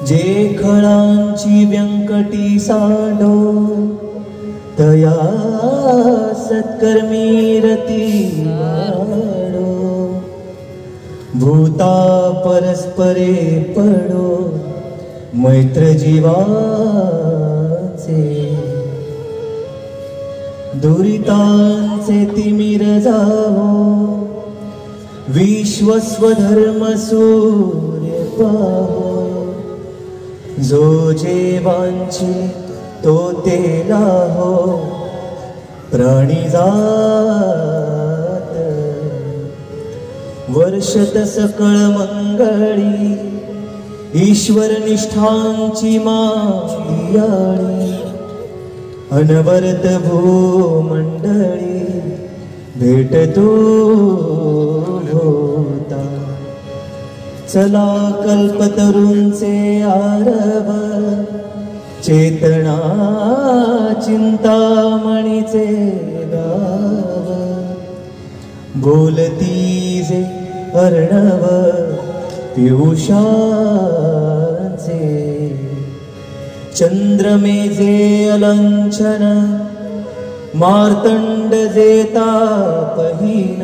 जे खळांची व्यंकटी सांडो तया सत्कर्मी रती वाडो भूता परस्परे पडो मैत्र जीवाचे दुरितांचे तिमिर जावो विश्वस्वधर्म सूर्य पाहो जो जेवांची तो तेला हो प्राणी जात वर्षत सकळ मंगळी ईश्वर निष्ठांची मादियाळी अनवरत भूमंडळी भेटतो होता चला कल्पतरूंचे आरव चेतना चिंतामणीचे गाव बोलती जे अर्णव पियुषाचे चंद्रमेजे अलंचन मार्तंड जे तापहीन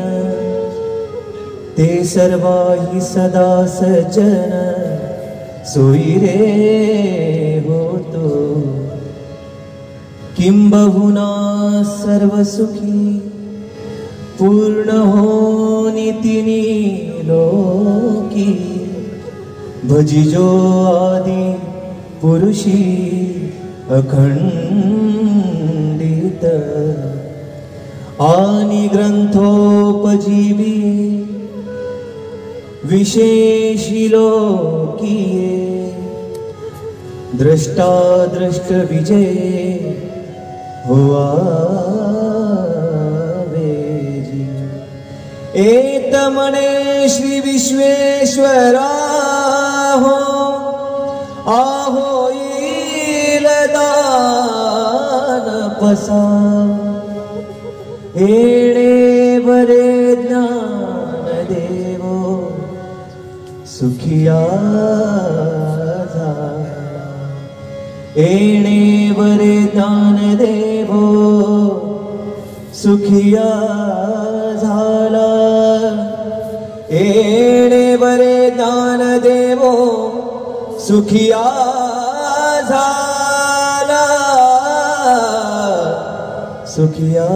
ते सर्वाही सदा सज्जन सोयी रे होतो किंबहुना सर्व सुखी पूर्ण हो नितिनी लोकी भजिजो आदि पुरुषी अखंडित आणि ग्रंथोपजीवी विशेषी लोकीये दृष्टा दृष्ट विजय हुआ वेजी एत मने श्री विश्वेश्वरा हो आहो दान पसा एणे बरे ज्ञान देवो सुखिया झाला एणे बरे ज्ञान देवो सुखिया झाला एणे बरे ज्ञान देवो सुखिया झाला सुखिया